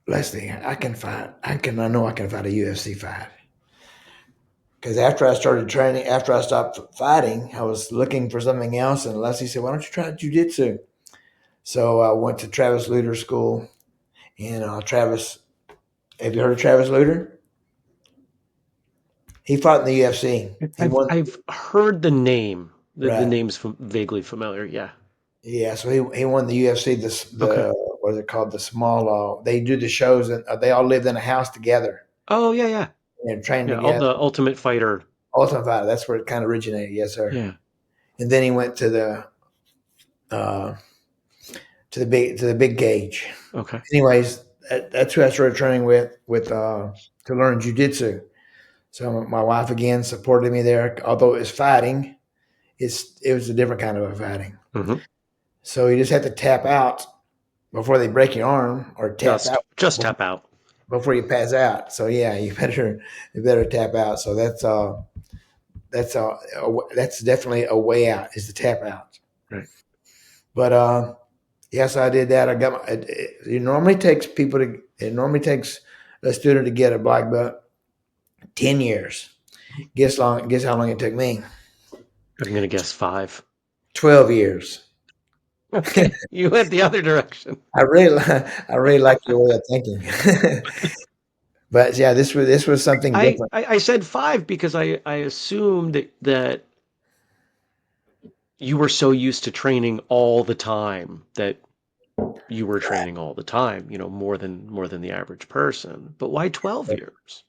[SPEAKER 1] Leslie, I can fight. I know I can fight a UFC fight. Because after I started training, after I stopped fighting, I was looking for something else, and Leslie said, "Why don't you try jujitsu?" So I went to Travis Luter School, and Travis. Have you heard of Travis Luter? He fought in the UFC. He
[SPEAKER 2] I've
[SPEAKER 1] won.
[SPEAKER 2] I've heard the name. The
[SPEAKER 1] Right.
[SPEAKER 2] name's vaguely familiar. Yeah.
[SPEAKER 1] Yeah. So he won the UFC.
[SPEAKER 2] Okay.
[SPEAKER 1] The what is it called? The small. They do the shows, and they all lived in a house together
[SPEAKER 2] Oh yeah, yeah,
[SPEAKER 1] and trained
[SPEAKER 2] yeah. All
[SPEAKER 1] together.
[SPEAKER 2] the Ultimate Fighter.
[SPEAKER 1] Ultimate Fighter. That's where it kind of originated. Yes, sir.
[SPEAKER 2] Yeah.
[SPEAKER 1] And then he went uh, to the big cage.
[SPEAKER 2] Okay.
[SPEAKER 1] Anyways, that's who I started training with to learn jujitsu. So my wife again supported me there, although it was fighting. It was a different kind of a fighting.
[SPEAKER 2] Hmm.
[SPEAKER 1] So you just have to tap out before they break your arm, or tap
[SPEAKER 2] Just
[SPEAKER 1] out
[SPEAKER 2] just tap out.
[SPEAKER 1] before you pass out. So yeah, you better tap out. So that's definitely a way out, is to tap out.
[SPEAKER 2] Right.
[SPEAKER 1] But yes, I did that. I got my. It normally takes a student to get a black belt 10 years. Guess how long it took me?
[SPEAKER 2] I'm gonna guess 5.
[SPEAKER 1] 12 years.
[SPEAKER 2] Okay. You went the other direction.
[SPEAKER 1] I really like your way of thinking. But yeah, this was something
[SPEAKER 2] I,
[SPEAKER 1] different.
[SPEAKER 2] I, I said 5 because I assumed that you were so used to training all the time that you were training all the time, more than the average person. But why 12 years?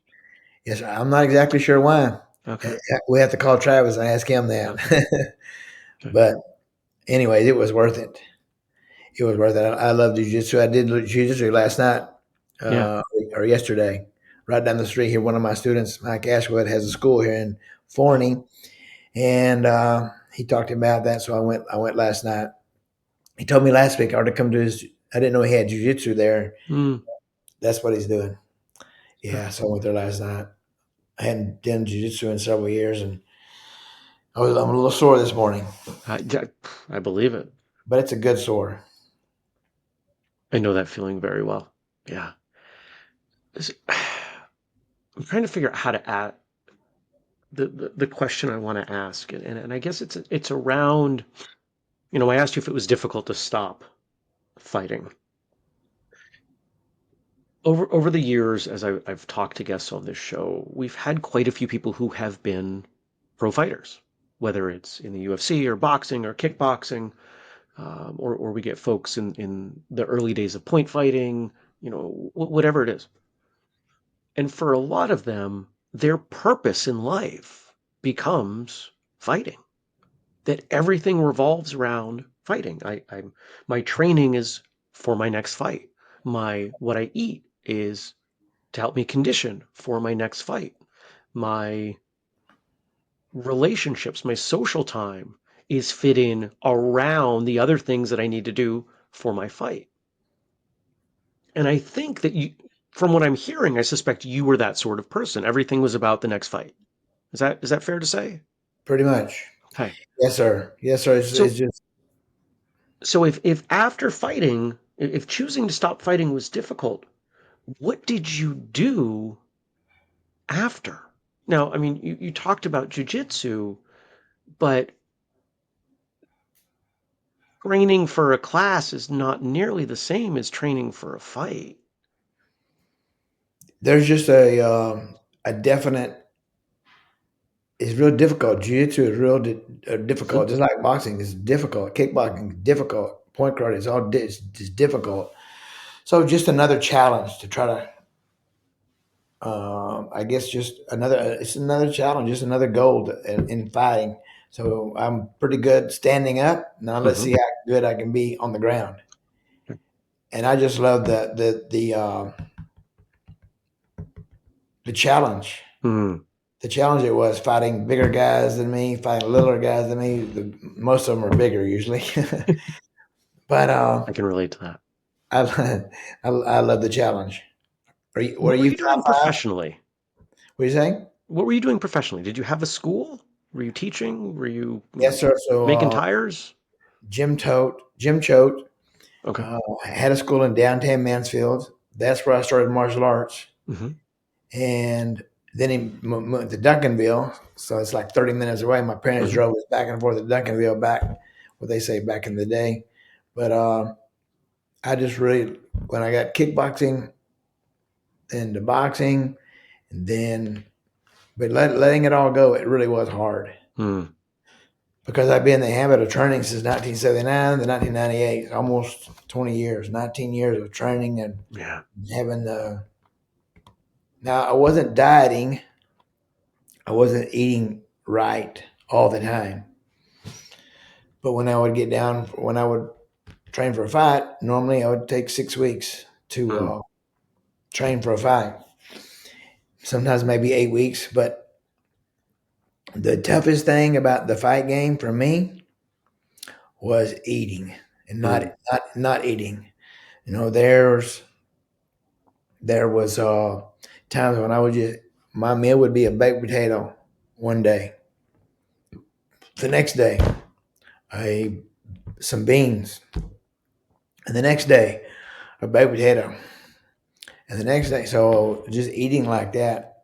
[SPEAKER 1] Yes, I'm not exactly sure why.
[SPEAKER 2] Okay.
[SPEAKER 1] We have to call Travis and ask him that.
[SPEAKER 2] Okay. Okay.
[SPEAKER 1] But anyways, it was worth it. It was worth it. I love jiu-jitsu. I did jiu-jitsu last night,
[SPEAKER 2] Yeah.
[SPEAKER 1] uh, or yesterday, right down the street here. One of my students, Mike Ashwood, has a school here in Forney, and he talked about that. So I went last night. He told me last week I ought to come to his. I didn't know he had jiu-jitsu there.
[SPEAKER 2] Mm.
[SPEAKER 1] That's what he's doing.
[SPEAKER 2] Yeah.
[SPEAKER 1] Yeah, so I went there last night. I hadn't done jiu-jitsu in several years, and I'm a little sore this morning,
[SPEAKER 2] I believe it.
[SPEAKER 1] but it's a good sore.
[SPEAKER 2] I know that feeling very well. Yeah. I'm trying to figure out how to add the question I want to ask, and I guess it's around. I asked you if it was difficult to stop fighting. Over the years, as I've talked to guests on this show, we've had quite a few people who have been pro fighters, whether it's in the UFC or boxing or kickboxing, or we get folks in the early days of point fighting, whatever it is. And for a lot of them, their purpose in life becomes fighting. That everything revolves around fighting. My training is for my next fight. My what I eat is to help me condition for my next fight. My relationships, my social time is fit in around the other things that I need to do for my fight. And I think that from what I'm hearing, I suspect you were that sort of person. Everything was about the next fight. Is that fair to say?
[SPEAKER 1] Pretty much.
[SPEAKER 2] Okay.
[SPEAKER 1] Yes, sir. Yes, sir. It's
[SPEAKER 2] So
[SPEAKER 1] just
[SPEAKER 2] so if after fighting, if choosing to stop fighting was difficult, what did you do after? Now, I mean, you talked about jujitsu, but training for a class is not nearly the same as training for a fight.
[SPEAKER 1] there's just a definite. It's real difficult. Jiu-Jitsu is real difficult, just like boxing is difficult. Kickboxing is difficult. Point guard is it's just difficult. So just another challenge to try to. I guess just another. It's another challenge, just another goal in fighting. So I'm pretty good standing up. Now let's
[SPEAKER 2] Hmm.
[SPEAKER 1] see how good I can be on the ground. And I just love the challenge.
[SPEAKER 2] Hmm.
[SPEAKER 1] The challenge it was fighting bigger guys than me, fighting littler guys than me. Most of them are bigger usually, but
[SPEAKER 2] I can relate to that.
[SPEAKER 1] I, I love the challenge. Were
[SPEAKER 2] What were
[SPEAKER 1] you
[SPEAKER 2] you doing
[SPEAKER 1] 5'5"?
[SPEAKER 2] professionally?
[SPEAKER 1] What are you saying?
[SPEAKER 2] What were you doing professionally? Did you have a school? Were you teaching? Were you,
[SPEAKER 1] Yes, sir. So
[SPEAKER 2] making tires?
[SPEAKER 1] Jim Choate,
[SPEAKER 2] Okay.
[SPEAKER 1] had a school in downtown Mansfield. That's where I started martial arts,
[SPEAKER 2] Hmm.
[SPEAKER 1] and then he moved to Duncanville. So it's like 30 minutes away. My parents
[SPEAKER 2] Hmm.
[SPEAKER 1] drove us back and forth to Duncanville, back what they say back in the day, but. I just really, when I got kickboxing and the boxing, and then, but letting it all go, it really was hard
[SPEAKER 2] Hmm.
[SPEAKER 1] because I've been in the habit of training since 1979 to 1998, almost 20 years, 19 years of training and
[SPEAKER 2] Yeah.
[SPEAKER 1] having the. Now, I wasn't dieting, I wasn't eating right all the time. But when I would get down, when I would train for a fight, normally I would take 6 weeks to
[SPEAKER 2] Hmm.
[SPEAKER 1] train for a fight. Sometimes maybe 8 weeks, but the toughest thing about the fight game for me was eating and
[SPEAKER 2] Hmm.
[SPEAKER 1] not eating. You know, there was times when I would just my meal would be a baked potato one day. The next day, a some beans, and the next day a baked potato, and the next day. So just eating like that.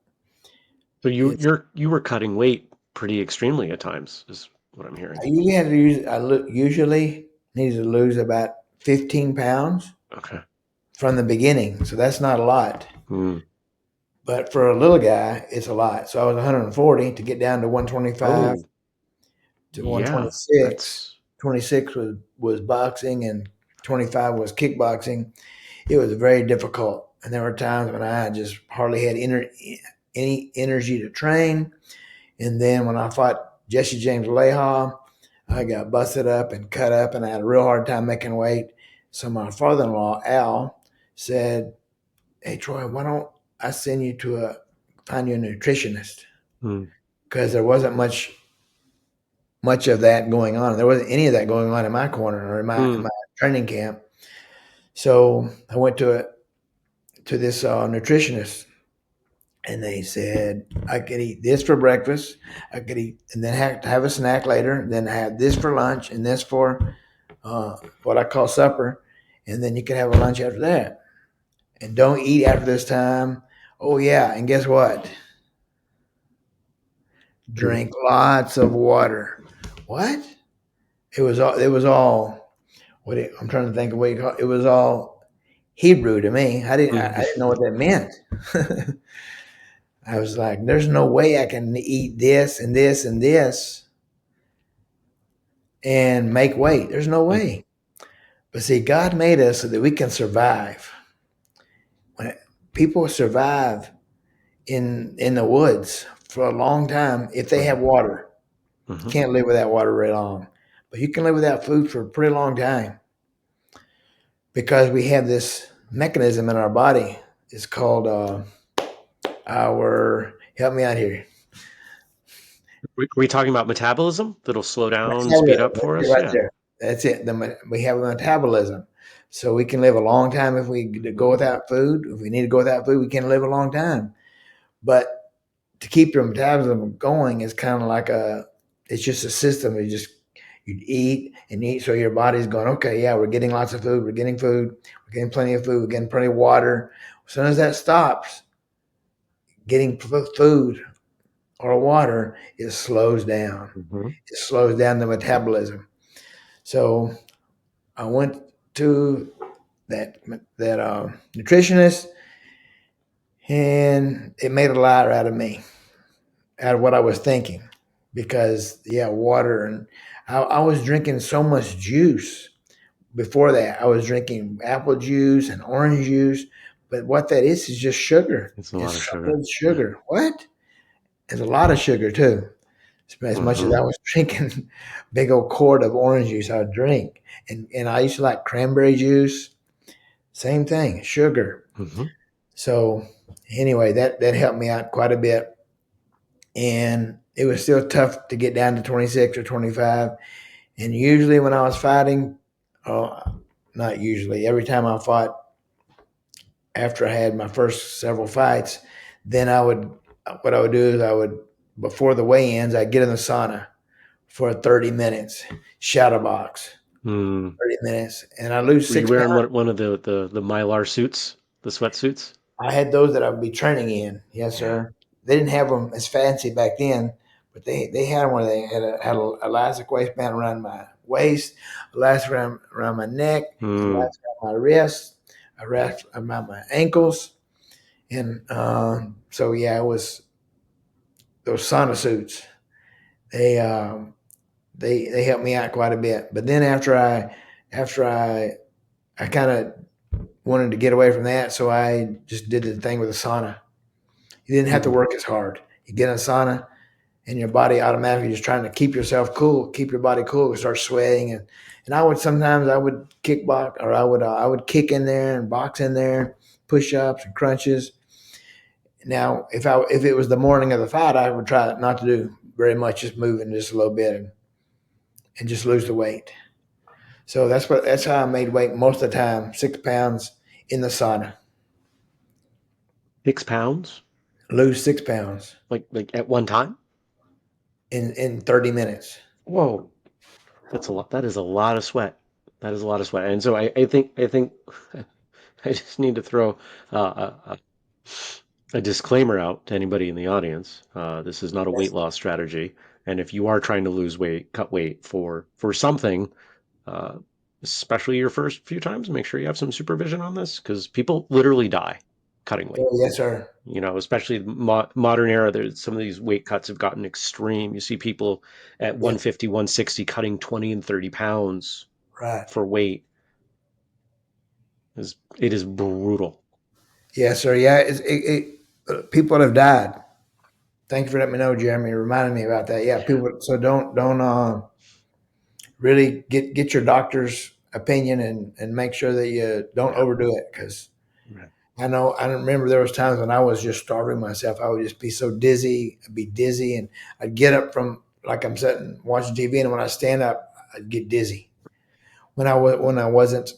[SPEAKER 2] So
[SPEAKER 1] It's
[SPEAKER 2] you were cutting weight pretty extremely at times, is what I'm hearing.
[SPEAKER 1] I usually had to use. Usually needed to lose about 15 pounds
[SPEAKER 2] Okay.
[SPEAKER 1] from the beginning. So that's not a lot.
[SPEAKER 2] Hmm.
[SPEAKER 1] But for a little guy, it's a lot. So I was 140 to get down to 125
[SPEAKER 2] Oh,
[SPEAKER 1] to
[SPEAKER 2] yeah.
[SPEAKER 1] 126.
[SPEAKER 2] That's
[SPEAKER 1] 26 was boxing and 25 was kickboxing. It was very difficult. And there were times when I just hardly had any energy to train. And then when I fought Jesse James Leha, I got busted up and cut up, and I had a real hard time making weight. So my father-in-law, Al, said, "Hey, Troy, why don't I send you to find you a nutritionist?"
[SPEAKER 2] hmm.
[SPEAKER 1] Because there wasn't much of that going on. There wasn't any of that going on in my corner or in
[SPEAKER 2] Hmm.
[SPEAKER 1] my training camp. So I went to this nutritionist, and they said I could eat this for breakfast, I could eat, and then have a snack later, then have this for lunch, and this for what I call supper, and then you could have a lunch after that, and don't eat after this time. Oh yeah, and guess what?
[SPEAKER 2] Hmm.
[SPEAKER 1] Drink lots of water. What? It was all. It was all. I'm trying to think of what you call it. It was all Hebrew to me. I
[SPEAKER 2] Mhm.
[SPEAKER 1] didn't know what that meant. I was like, there's no way I can eat this and this and this and make weight. There's no way. But see, God made us so that we can survive. When people survive in the woods for a long time if they have
[SPEAKER 2] Right.
[SPEAKER 1] water. You
[SPEAKER 2] Mhm.
[SPEAKER 1] can't live without water very long, but you can live without food for a pretty long time because we have this mechanism in our body. It's called our. Help me out here.
[SPEAKER 2] Were we talking about metabolism that'll slow down, speed
[SPEAKER 1] Metabolism.
[SPEAKER 2] up
[SPEAKER 1] That's
[SPEAKER 2] for
[SPEAKER 1] it
[SPEAKER 2] us?
[SPEAKER 1] right
[SPEAKER 2] Yeah.
[SPEAKER 1] there. That's it. We have a metabolism, so we can live a long time if we go
[SPEAKER 2] Mhm.
[SPEAKER 1] without food. If we need to go without food, we can live a long time. But to keep your metabolism going is kind of like a. It's just a system. You eat and eat, so your body's going, okay, yeah, we're getting lots of food, we're getting plenty of food, we're getting plenty of water. As soon as that stops, getting food or water, it slows down.
[SPEAKER 2] Mhm.
[SPEAKER 1] It slows down the metabolism. So I went to that nutritionist, and it made a liar out of me, out of what I was thinking, because yeah, water and I was drinking so much juice. Before that, I was drinking apple juice and orange juice, but what that is just sugar.
[SPEAKER 2] It's a lot
[SPEAKER 1] It's
[SPEAKER 2] of sugar.
[SPEAKER 1] solid
[SPEAKER 2] Yeah.
[SPEAKER 1] sugar. What? There's a lot of sugar too. As much as
[SPEAKER 2] Mhm.
[SPEAKER 1] I was drinking big old quart of orange juice, I would drink, and I used to like cranberry juice. Same thing, sugar.
[SPEAKER 2] Mhm.
[SPEAKER 1] So anyway, that helped me out quite a bit, and it was still tough to get down to 26 or 25. And usually when I was fighting, oh, not usually, every time I fought after I had my first several fights, then what I would do is before the weigh-ins, I'd get in the sauna for 30 minutes, shadow box,
[SPEAKER 2] Mm.
[SPEAKER 1] 30 minutes, and I lose
[SPEAKER 2] Were you
[SPEAKER 1] 6
[SPEAKER 2] wearing
[SPEAKER 1] pounds.
[SPEAKER 2] one of the Mylar suits, the sweatsuits?
[SPEAKER 1] I had those that I would be training in. Yes,
[SPEAKER 2] Yeah.
[SPEAKER 1] sir. They didn't have them as fancy back then, but they had one. They had a elastic waistband around my waist, elastic around my neck,
[SPEAKER 2] Mm.
[SPEAKER 1] elastic around my wrist, elastic around my ankles, and so yeah, it was those sauna suits. They they helped me out quite a bit. But then after I kind of wanted to get away from that, so I just did the thing with the sauna. You didn't have to
[SPEAKER 2] Mhm.
[SPEAKER 1] work as hard. You get in a sauna, and your body automatically just trying to keep yourself cool, keep your body cool, and start sweating. And I would kickbox, or I would kick in there and box in there, push ups and crunches. Now, if it was the morning of the fight, I would try not to do very much, just moving just a little bit and just lose the weight. So that's how I made weight most of the time, 6 pounds in the sauna.
[SPEAKER 2] 6 pounds?
[SPEAKER 1] Lose 6 pounds
[SPEAKER 2] Like at one time?
[SPEAKER 1] in 30 minutes.
[SPEAKER 2] Whoa. That's a lot. That is a lot of sweat. That is a lot of sweat. And so I think I just need to throw a disclaimer out to anybody in the audience. This is not a weight
[SPEAKER 1] Yes,
[SPEAKER 2] loss strategy. And if you are trying to lose weight, cut weight for something, uh, especially your first few times, make sure you have some supervision on this because people literally die cutting weight.
[SPEAKER 1] yes, sir.
[SPEAKER 2] Especially the modern era, there's some of these weight cuts have gotten extreme. You see people at
[SPEAKER 1] Yes,
[SPEAKER 2] 150, 160 cutting 20 and 30 pounds
[SPEAKER 1] right.
[SPEAKER 2] for weight. It is brutal.
[SPEAKER 1] Yes, sir. Yeah, people have died. Thank you for letting me know, Jeremy. Reminding me about that. Yeah,
[SPEAKER 2] Yeah.
[SPEAKER 1] people. So don't really get your doctor's opinion and make sure that you don't
[SPEAKER 2] Yeah.
[SPEAKER 1] overdo it because
[SPEAKER 2] Right.
[SPEAKER 1] I remember there was times when I was just starving myself. I would just be so dizzy. I'd be dizzy, and I'd get up from like I'm sitting watching TV, and when I stand up, I'd get dizzy when I wasn't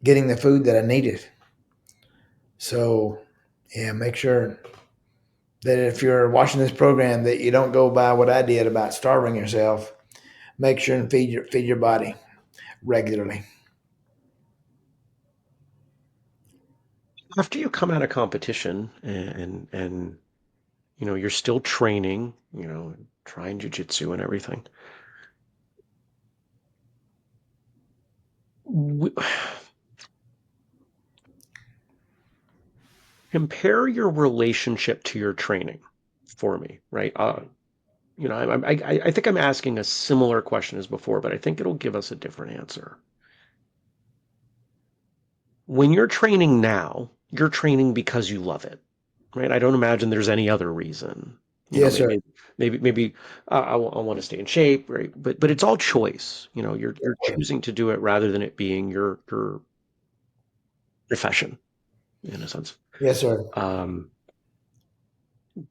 [SPEAKER 1] getting the food that I needed. So yeah, make sure that if you're watching this program that you don't go by what I did about starving yourself. Make sure and feed your body regularly.
[SPEAKER 2] After you come out of competition and you're still training, trying jujitsu and everything. Compare your relationship to your training for me, right? I think I'm asking a similar question as before, but I think it'll give us a different answer. When you're training now, you're training because you love it, right? I don't imagine there's any other reason.
[SPEAKER 1] Yes, sir.
[SPEAKER 2] Maybe I want to stay in shape, right? But it's all choice. You're choosing to do it rather than it being your profession in a sense.
[SPEAKER 1] Yes, sir.
[SPEAKER 2] Um,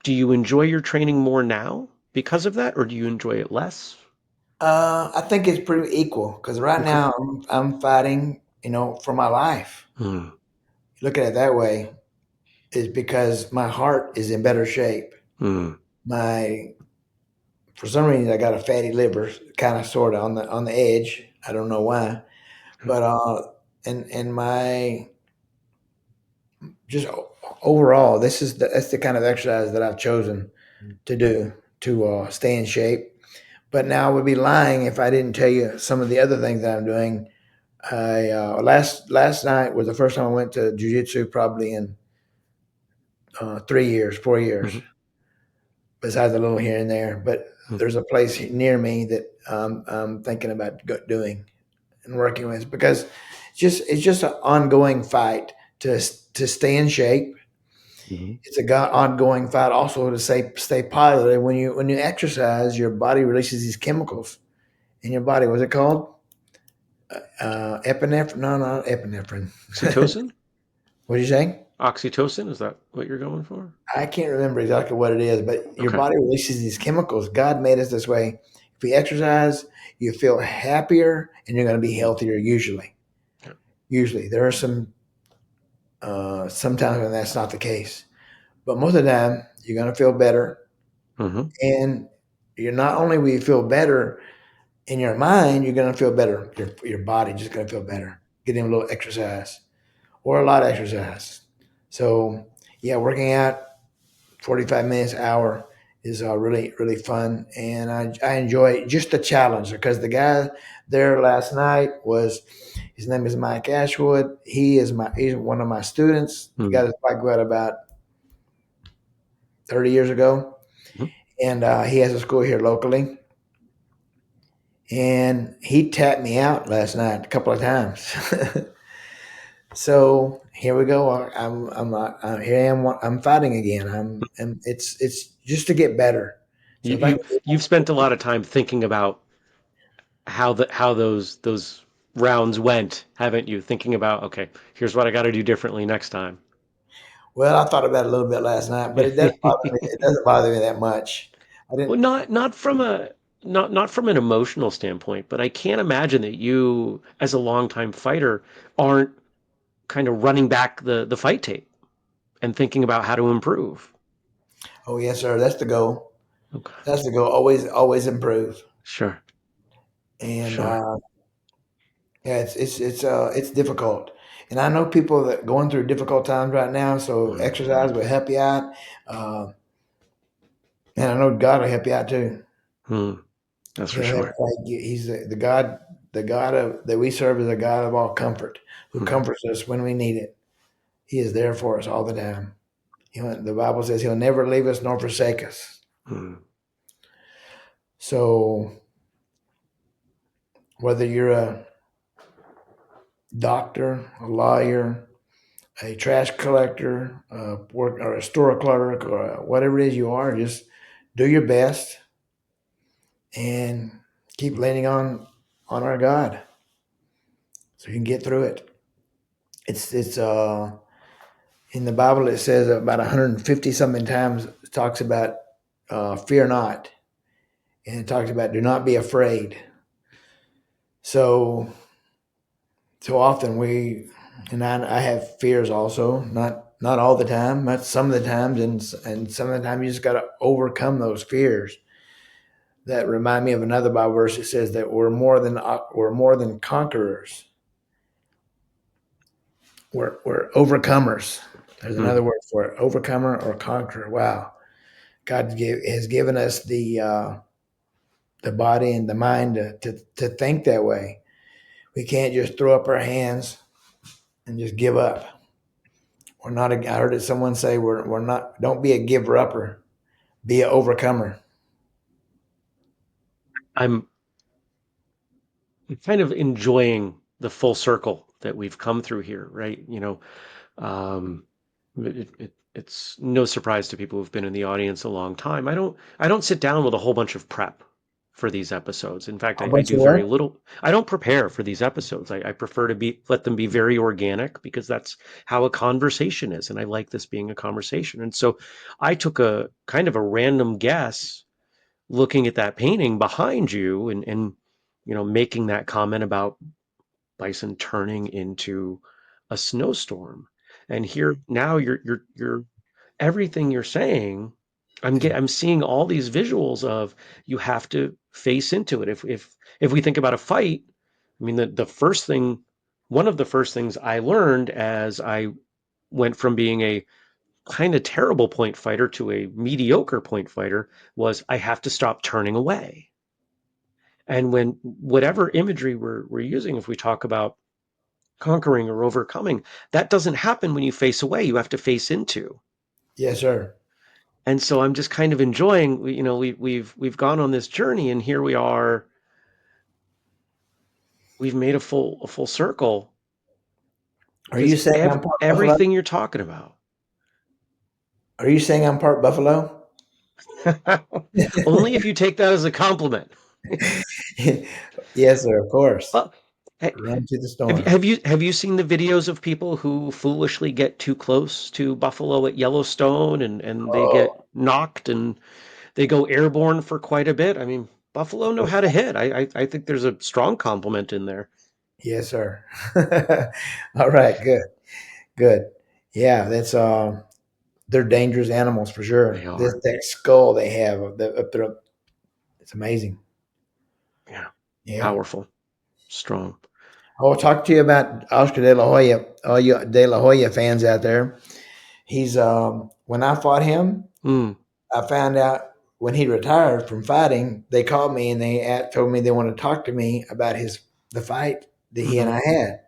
[SPEAKER 2] do you enjoy your training more now because of that, or do you enjoy it less?
[SPEAKER 1] I think it's pretty equal because right
[SPEAKER 2] Okay.
[SPEAKER 1] now I'm fighting, for my life.
[SPEAKER 2] Hmm.
[SPEAKER 1] Look at it that way, is because my heart is in better shape.
[SPEAKER 2] Hmm.
[SPEAKER 1] My For some reason I got a fatty liver, kind of sort of on the edge. I don't know why, but and my just overall, that's the kind of exercise that I've chosen to do to stay in shape. But now I would be lying if I didn't tell you some of the other things that I'm doing. I last night was the first time I went to Jiu-Jitsu probably in 3 years, 4 years.
[SPEAKER 2] Hmm.
[SPEAKER 1] Besides a little here and there, but there's a place near me that I'm thinking about doing and working with because it's just an ongoing fight to stay in shape.
[SPEAKER 2] Hmm.
[SPEAKER 1] It's a ongoing fight also to stay positive. When you exercise, your body releases these chemicals in your body. What's it called? Epinephrine? No, not epinephrine.
[SPEAKER 2] Oxytocin?
[SPEAKER 1] What are you saying?
[SPEAKER 2] Oxytocin? Is that what you're going for?
[SPEAKER 1] I can't remember exactly what it is, but your
[SPEAKER 2] Okay.
[SPEAKER 1] body releases these chemicals. God made us this way. If you exercise, you feel happier and you're going to be healthier usually.
[SPEAKER 2] Yeah.
[SPEAKER 1] Usually. There are sometimes when that's not the case. But most of the time, you're going to feel better.
[SPEAKER 2] Hmm.
[SPEAKER 1] And you're not only will you feel better in your mind, you're going to feel better. Your body just going to feel better. Getting a little exercise or a lot of exercise. So, yeah, working out 45 minutes, hour is really, really fun. And I enjoy just the challenge because the guy there last night his name is Mike Ashwood. He's one of my students. He
[SPEAKER 2] Hmm.
[SPEAKER 1] got his bike out about 30 years ago.
[SPEAKER 2] Hmm.
[SPEAKER 1] And he has a school here locally. And he tapped me out last night a couple of times. So here we go. Here I am. I'm fighting again. And it's just to get better. So
[SPEAKER 2] You,
[SPEAKER 1] if I
[SPEAKER 2] you
[SPEAKER 1] can,
[SPEAKER 2] you've spent a lot of time thinking about how those rounds went, haven't you? Thinking about, okay, here's what I got to do differently next time.
[SPEAKER 1] well, I thought about it a little bit last night, but it doesn't bother me. It doesn't bother me that much. I
[SPEAKER 2] Well,
[SPEAKER 1] didn't.
[SPEAKER 2] not from an emotional standpoint, but I can't imagine that you, as a longtime fighter, aren't kind of running back the fight tape and thinking about how to improve.
[SPEAKER 1] Oh yes, sir. That's the goal.
[SPEAKER 2] Okay.
[SPEAKER 1] That's the goal. Always improve.
[SPEAKER 2] Sure.
[SPEAKER 1] And
[SPEAKER 2] Sure.
[SPEAKER 1] yeah, it's difficult. And I know people that going through difficult times right now. So
[SPEAKER 2] Mm.
[SPEAKER 1] exercise will help you out. And I know God will help you out too.
[SPEAKER 2] Mm. That's for
[SPEAKER 1] He'll help.
[SPEAKER 2] sure.
[SPEAKER 1] He's the God. The God that we serve is a God of all comfort, who
[SPEAKER 2] Mm.
[SPEAKER 1] comforts us when we need it. He is there for us all the time. The Bible says He'll never leave us nor forsake us.
[SPEAKER 2] Mm.
[SPEAKER 1] So whether you're a doctor, a lawyer, a trash collector, or a store clerk, or whatever it is you are, just do your best and keep leaning on our God, so you can get through it. It's in the Bible. It says about 150 something times it talks about fear not, and it talks about do not be afraid. So so often I have fears also, not all the time, not some of the times, and some of the time you just got to overcome those fears. That remind me of another Bible verse. It says that we're more than conquerors. We're overcomers. There's
[SPEAKER 2] Mm.
[SPEAKER 1] another word for it: overcomer or conqueror. Wow, has given us the body and the mind to think that way. We can't just throw up our hands and just give up. We're not. I heard it someone say we're not. Don't be a giver upper. Be an overcomer.
[SPEAKER 2] I'm kind of enjoying the full circle that we've come through here, right? Um, it's no surprise to people who've been in the audience a long time. I don't sit down with a whole bunch of prep for these episodes. In fact,
[SPEAKER 1] A
[SPEAKER 2] I
[SPEAKER 1] bunch
[SPEAKER 2] do
[SPEAKER 1] of
[SPEAKER 2] very
[SPEAKER 1] what?
[SPEAKER 2] little. I don't prepare for these episodes. I prefer to let them be very organic because that's how a conversation is, and I like this being a conversation. And so, I took a kind of a random guess looking at that painting behind you, and making that comment about bison turning into a snowstorm. And here now you're everything you're saying, I'm seeing all these visuals of you have to face into it. If we think about a fight, I mean the first thing one of the first things I learned as I went from being a kind of terrible point fighter to a mediocre point fighter was I have to stop turning away. And when whatever imagery we're using, if we talk about conquering or overcoming, that doesn't happen when you face away. You have to face into.
[SPEAKER 1] Yes, sir.
[SPEAKER 2] And so I'm just kind of enjoying, we've gone on this journey, and here we are. We've made a full circle
[SPEAKER 1] Are you
[SPEAKER 2] because
[SPEAKER 1] saying I'm part Buffalo?
[SPEAKER 2] everything you're talking about.
[SPEAKER 1] Are you saying I'm part Buffalo?
[SPEAKER 2] Only if you take that as a compliment.
[SPEAKER 1] Yes, sir. Of course.
[SPEAKER 2] Well, hey,
[SPEAKER 1] Run to the
[SPEAKER 2] have you
[SPEAKER 1] storm.
[SPEAKER 2] have you have you seen the videos of people who foolishly get too close to buffalo at Yellowstone, and they get
[SPEAKER 1] Oh,
[SPEAKER 2] knocked and they go airborne for quite a bit? I mean, buffalo know how to hit. I think there's a strong compliment in there.
[SPEAKER 1] yes, sir. All right. Good. Good. Yeah, that's they're dangerous animals for
[SPEAKER 2] They
[SPEAKER 1] sure. This
[SPEAKER 2] are.
[SPEAKER 1] that skull they have up there, it's amazing.
[SPEAKER 2] Yeah.
[SPEAKER 1] Yeah.
[SPEAKER 2] Powerful, strong.
[SPEAKER 1] I will talk to you about Oscar De La Hoya. All you De La Hoya fans out there. He's when I fought him,
[SPEAKER 2] Mm,
[SPEAKER 1] I found out when he retired from fighting. They called me and told me they want to talk to me about the fight that he and
[SPEAKER 2] hmm
[SPEAKER 1] I had.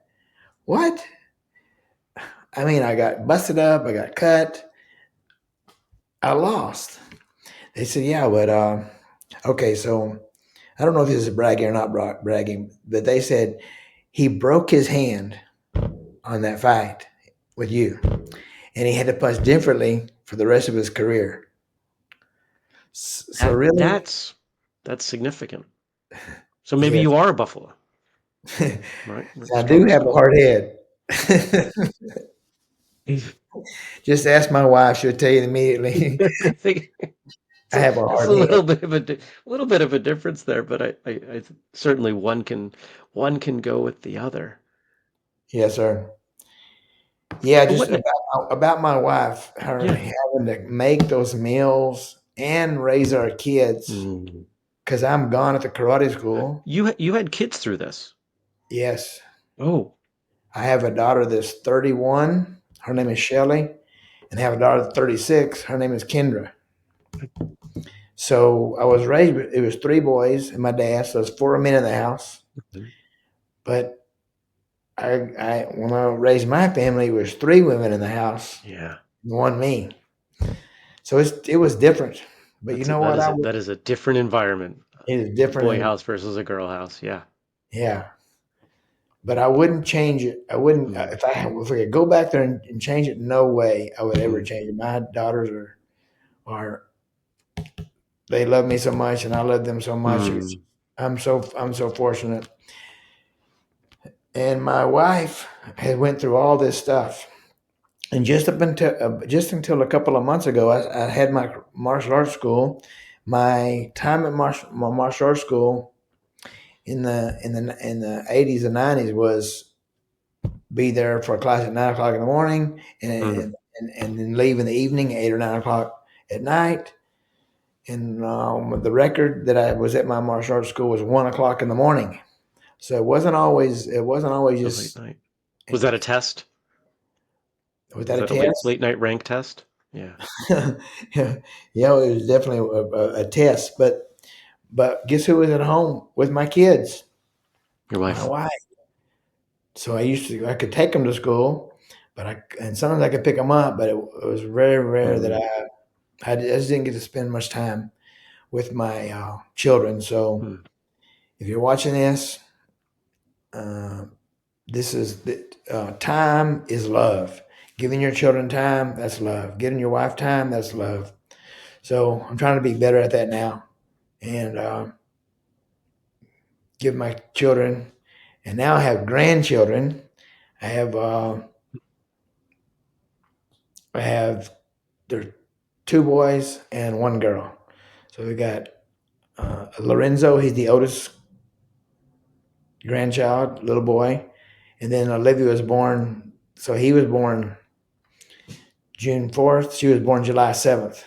[SPEAKER 1] What? I mean, I got busted up. I got cut. I lost. They said, yeah, but okay. So I don't know if this is bragging or not bragging, but they said he broke his hand on that fight with you, and he had to punch differently for the rest of his career. So
[SPEAKER 2] That
[SPEAKER 1] really,
[SPEAKER 2] that's significant. So maybe
[SPEAKER 1] yes,
[SPEAKER 2] you are a buffalo, right?
[SPEAKER 1] I do
[SPEAKER 2] Strong
[SPEAKER 1] have a
[SPEAKER 2] skull.
[SPEAKER 1] hard head. Just ask my wife; she'll tell you immediately.
[SPEAKER 2] I think
[SPEAKER 1] I
[SPEAKER 2] it's a,
[SPEAKER 1] have a
[SPEAKER 2] it's
[SPEAKER 1] hard
[SPEAKER 2] a
[SPEAKER 1] head.
[SPEAKER 2] little bit of a difference there, but I certainly one can go with the other.
[SPEAKER 1] Yes, sir. Yeah,
[SPEAKER 2] So
[SPEAKER 1] just
[SPEAKER 2] what?
[SPEAKER 1] about my wife, her
[SPEAKER 2] Yeah.
[SPEAKER 1] having to make those meals and raise our kids
[SPEAKER 2] Mm.
[SPEAKER 1] because I'm gone at the karate school.
[SPEAKER 2] You had kids through this.
[SPEAKER 1] Yes,
[SPEAKER 2] Oh.
[SPEAKER 1] I have a daughter that's 31. Her name is Shelly, and I have a daughter that's 36. Her name is Kendra. So I was raised. It was three boys and my dad. So there's four men in the house.
[SPEAKER 2] Mhm.
[SPEAKER 1] But when I raised my family, it was three women in the house,
[SPEAKER 2] Yeah.
[SPEAKER 1] and one me. So it was different. But you
[SPEAKER 2] That's a,
[SPEAKER 1] know
[SPEAKER 2] that
[SPEAKER 1] what?
[SPEAKER 2] is a that is a different environment.
[SPEAKER 1] It is
[SPEAKER 2] A
[SPEAKER 1] different,
[SPEAKER 2] boy
[SPEAKER 1] and
[SPEAKER 2] house versus a girl house. Yeah.
[SPEAKER 1] yeah. But I wouldn't change it. I wouldn't
[SPEAKER 2] Mm.
[SPEAKER 1] if I could go back there and change it. No way I would ever
[SPEAKER 2] Mm.
[SPEAKER 1] change it. My daughters are they love me so much, and I love them so much.
[SPEAKER 2] Mm.
[SPEAKER 1] I'm so fortunate. And my wife had went through all this stuff, and just until a couple of months ago, I had my martial arts school. My time at my martial arts school in the 80s and 90s was be there for a class at 9 o'clock in the morning,
[SPEAKER 2] Mm.
[SPEAKER 1] and then leave in the evening, 8 or 9 o'clock at night. And the record that I was at my martial arts school was 1 o'clock in the morning. So it wasn't always
[SPEAKER 2] The late
[SPEAKER 1] just
[SPEAKER 2] night. Was that a test?
[SPEAKER 1] without
[SPEAKER 2] Was
[SPEAKER 1] a
[SPEAKER 2] that a
[SPEAKER 1] test.
[SPEAKER 2] late night rank test? Yeah.
[SPEAKER 1] Yeah, it was definitely a test. But guess who was at home with my kids?
[SPEAKER 2] Your
[SPEAKER 1] My
[SPEAKER 2] wife.
[SPEAKER 1] wife. So I could take them to school, and sometimes I could pick them up, but it was very rare that
[SPEAKER 2] Mm,
[SPEAKER 1] I just didn't get to spend much time with my children. So
[SPEAKER 2] mm.
[SPEAKER 1] if you're watching this, uh, this is the time is love. Giving your children time, that's love. Giving your wife time, that's love. So I'm trying to be better at that now, and give my children. And now I have grandchildren. I have uh, I have there are two boys and one girl. So we got Lorenzo. He's the oldest grandchild, little boy, and then Olivia was born. So he was born June 4th. She was born July 7th.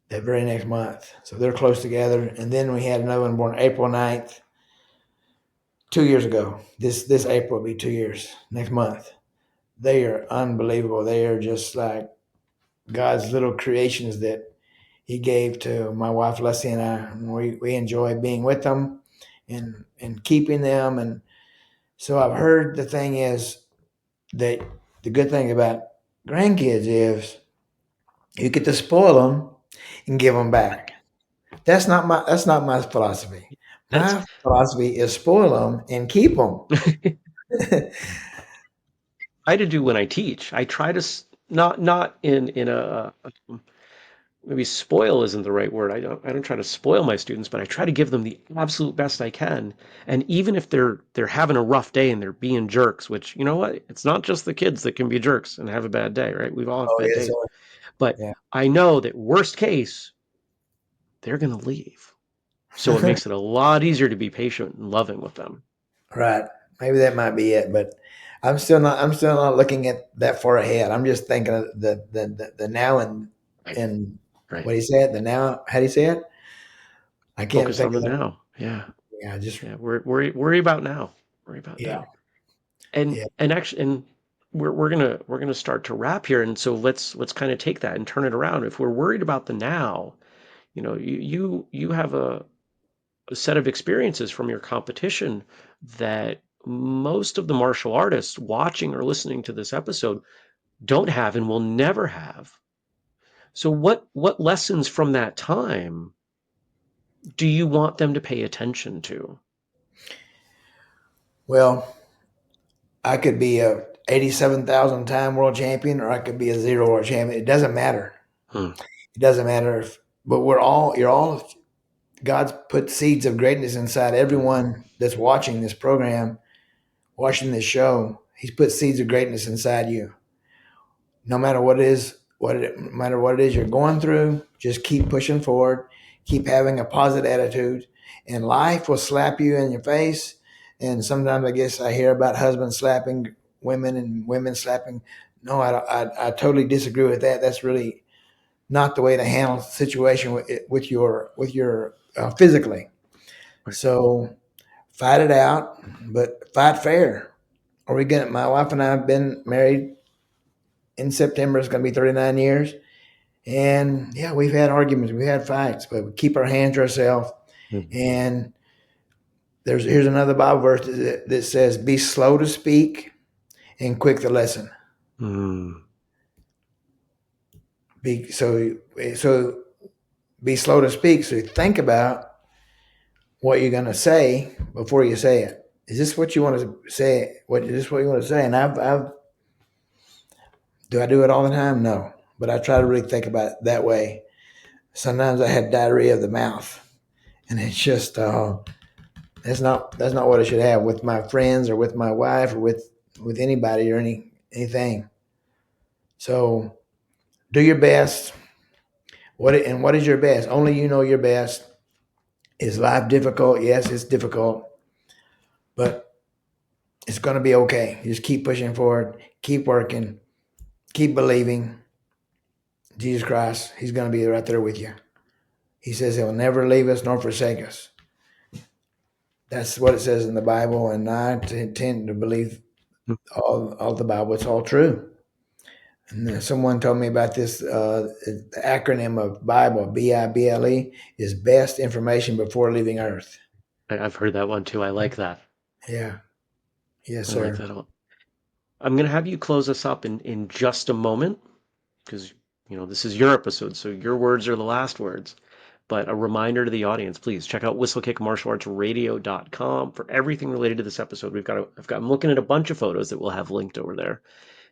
[SPEAKER 1] That very next month. So they're close together. And then we had another one born April 9th, 2 years ago. This April will be 2 years next month. They are unbelievable. They are just like God's little creations that He gave to my wife Leslie and I. And we enjoy being with them and keeping them. And so I've heard the thing is that the good thing about grandkids is you get to spoil them and give them back. That's not my philosophy.
[SPEAKER 2] That's
[SPEAKER 1] My philosophy is spoil them and keep them.
[SPEAKER 2] I to do when I teach. I try to not in maybe spoil isn't the right word. I don't try to spoil my students, but I try to give them the absolute best I can. And even if they're having a rough day and they're being jerks, which you know what, it's not just the kids that can be jerks and have a bad day, right? We've all have
[SPEAKER 1] Oh
[SPEAKER 2] bad
[SPEAKER 1] yes,
[SPEAKER 2] days.
[SPEAKER 1] sir.
[SPEAKER 2] But
[SPEAKER 1] Yeah.
[SPEAKER 2] I know that worst case, they're gonna leave. So it makes it a lot easier to be patient and loving with them.
[SPEAKER 1] Right. Maybe that might be it, but I'm still not looking at that far ahead. I'm just thinking of the now
[SPEAKER 2] Right.
[SPEAKER 1] and
[SPEAKER 2] Right.
[SPEAKER 1] what he said, the now, how do you say it? I can't
[SPEAKER 2] Focus
[SPEAKER 1] think
[SPEAKER 2] on
[SPEAKER 1] of
[SPEAKER 2] the
[SPEAKER 1] that.
[SPEAKER 2] now. Yeah.
[SPEAKER 1] Yeah, just
[SPEAKER 2] Yeah. Worry about now. Worry about
[SPEAKER 1] yeah,
[SPEAKER 2] now. And
[SPEAKER 1] yeah.
[SPEAKER 2] actually, and we're gonna start to wrap here, and so let's kind of take that and turn it around. If we're worried about the now, you have a set of experiences from your competition that most of the martial artists watching or listening to this episode don't have and will never have. So what lessons from that time do you want them to pay attention to?
[SPEAKER 1] Well, I could be a 87,000 time world champion or I could be a zero world champion. It doesn't matter.
[SPEAKER 2] Hmm.
[SPEAKER 1] It doesn't matter if, but you're all, God's put seeds of greatness inside everyone that's watching this program, watching this show. He's put seeds of greatness inside you. No matter what it is, no matter what it is you're going through, just keep pushing forward, keep having a positive attitude, and life will slap you in your face. And sometimes I guess I hear about husbands slapping women and women slapping. No, I totally disagree with that. That's really not the way to handle the situation with your physically.
[SPEAKER 2] Right.
[SPEAKER 1] So fight it out, but fight fair. Are we gonna? My wife and I have been married in September. It's going to be 39 years. And yeah, we've had arguments, we've had fights, but we keep our hands to ourselves.
[SPEAKER 2] Hmm.
[SPEAKER 1] And here's another Bible verse that says, "Be slow to speak and quick to listen."
[SPEAKER 2] Hmm.
[SPEAKER 1] So be slow to speak. So think about what you're going to say before you say it. Is this what you want to say? Is this what you want to say? And do I do it all the time? No, but I try to really think about it that way. Sometimes I have diarrhea of the mouth, and it's just that's not what I should have with my friends or with my wife or with anybody or anything. So do your best. What is your best? Only you know your best. Is life difficult? Yes, it's difficult, but it's going to be okay. You just keep pushing forward, keep working, keep believing. Jesus Christ, He's going to be right there with you. He says He'll never leave us nor forsake us. That's what it says in the Bible, and I tend to believe all the Bible. It's all true. And someone told me about this. The acronym of Bible, Bible, is best information before leaving Earth.
[SPEAKER 2] I've heard that one too. I like that.
[SPEAKER 1] Yeah. Yes,
[SPEAKER 2] I like
[SPEAKER 1] sir.
[SPEAKER 2] that a lot. I'm going to have you close us up in just a moment because, this is your episode, so your words are the last words. But a reminder to the audience, please check out whistlekickmartialartsradio.com for everything related to this episode. I'm looking at a bunch of photos that we'll have linked over there,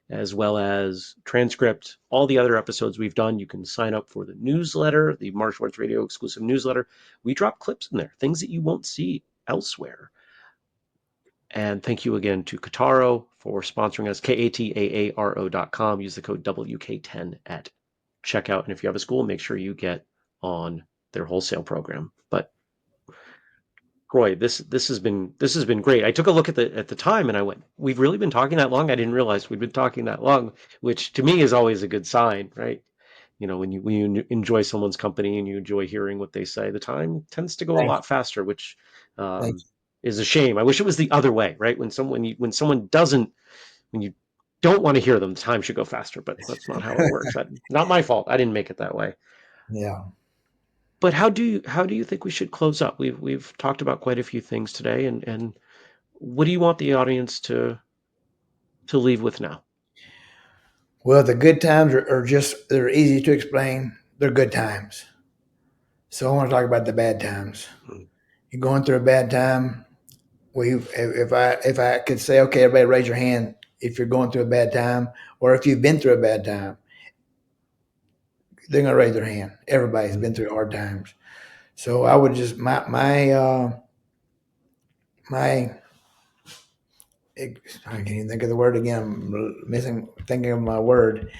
[SPEAKER 2] as well as transcript, all the other episodes we've done. You can sign up for the newsletter, the Martial Arts Radio exclusive newsletter. We drop clips in there, things that you won't see elsewhere. And thank you again to Kataro for sponsoring us, KATAARO.com. Use the code WK10 at checkout. And if you have a school, make sure you get on their wholesale program. But Roy, this has been great. I took a look at the time and I went, we've really been talking that long. I didn't realize we'd been talking that long, which to me is always a good sign, right? When you enjoy someone's company and you enjoy hearing what they say, the time tends to go a
[SPEAKER 1] Thank
[SPEAKER 2] lot faster, which
[SPEAKER 1] you. Thank
[SPEAKER 2] um, is a shame. I wish it was the other way, right? When you don't want to hear them, the time should go faster, but that's not how it
[SPEAKER 1] you.
[SPEAKER 2] works. Not my fault. I didn't make it that way.
[SPEAKER 1] Yeah.
[SPEAKER 2] But how do you think we should close up? We've talked about quite a few things today, and what do you want the audience to leave with now?
[SPEAKER 1] Well, the good times they're easy to explain. They're good times. So I want to talk about the bad times.
[SPEAKER 2] Mm,
[SPEAKER 1] You're going through a bad time. If I could say, okay, everybody raise your hand if you're going through a bad time, or if you've been through a bad time, they're gonna raise their hand. Everybody's
[SPEAKER 2] mm,
[SPEAKER 1] been through hard times. So I would just my I can't even think of the word again. I'm missing thinking of my word.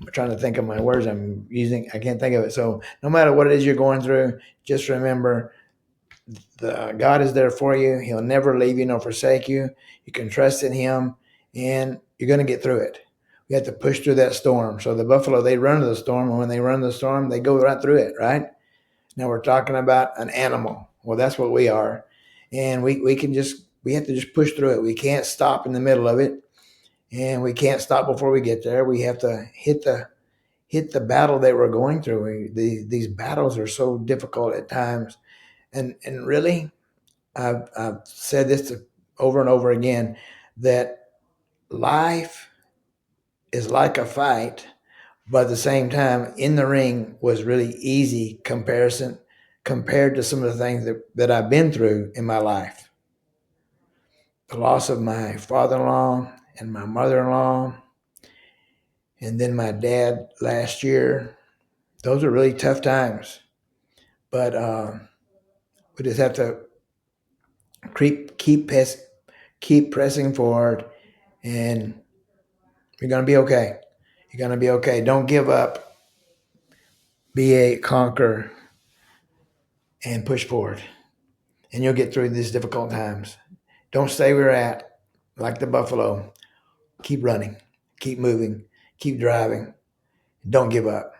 [SPEAKER 1] I'm trying to think of my words I'm using. I can't think of it. So no matter what it is you're going through, just remember God is there for you. He'll never leave you nor forsake you. You can trust in Him, and you're going to get through it. We have to push through that storm. So the buffalo, they run to the storm, and when they run to the storm, they go right through it. Right now, we're talking about an animal. Well, that's what we are, and we have to just push through it. We can't stop in the middle of it, and we can't stop before we get there. We have to hit the battle that we're going through. These battles are so difficult at times, and really I've said this over and over again that life is like a fight, but at the same time, in the ring was really easy comparison compared to some of the things that I've been through in my life. The loss of my father-in-law and my mother-in-law, and then my dad last year. Those are really tough times, but we just have to keep keep keep pressing forward, and you're going to be okay. You're going to be okay. Don't give up. Be a conqueror and push forward. And you'll get through these difficult times. Don't stay where you're at like the buffalo. Keep running. Keep moving. Keep driving. Don't give up.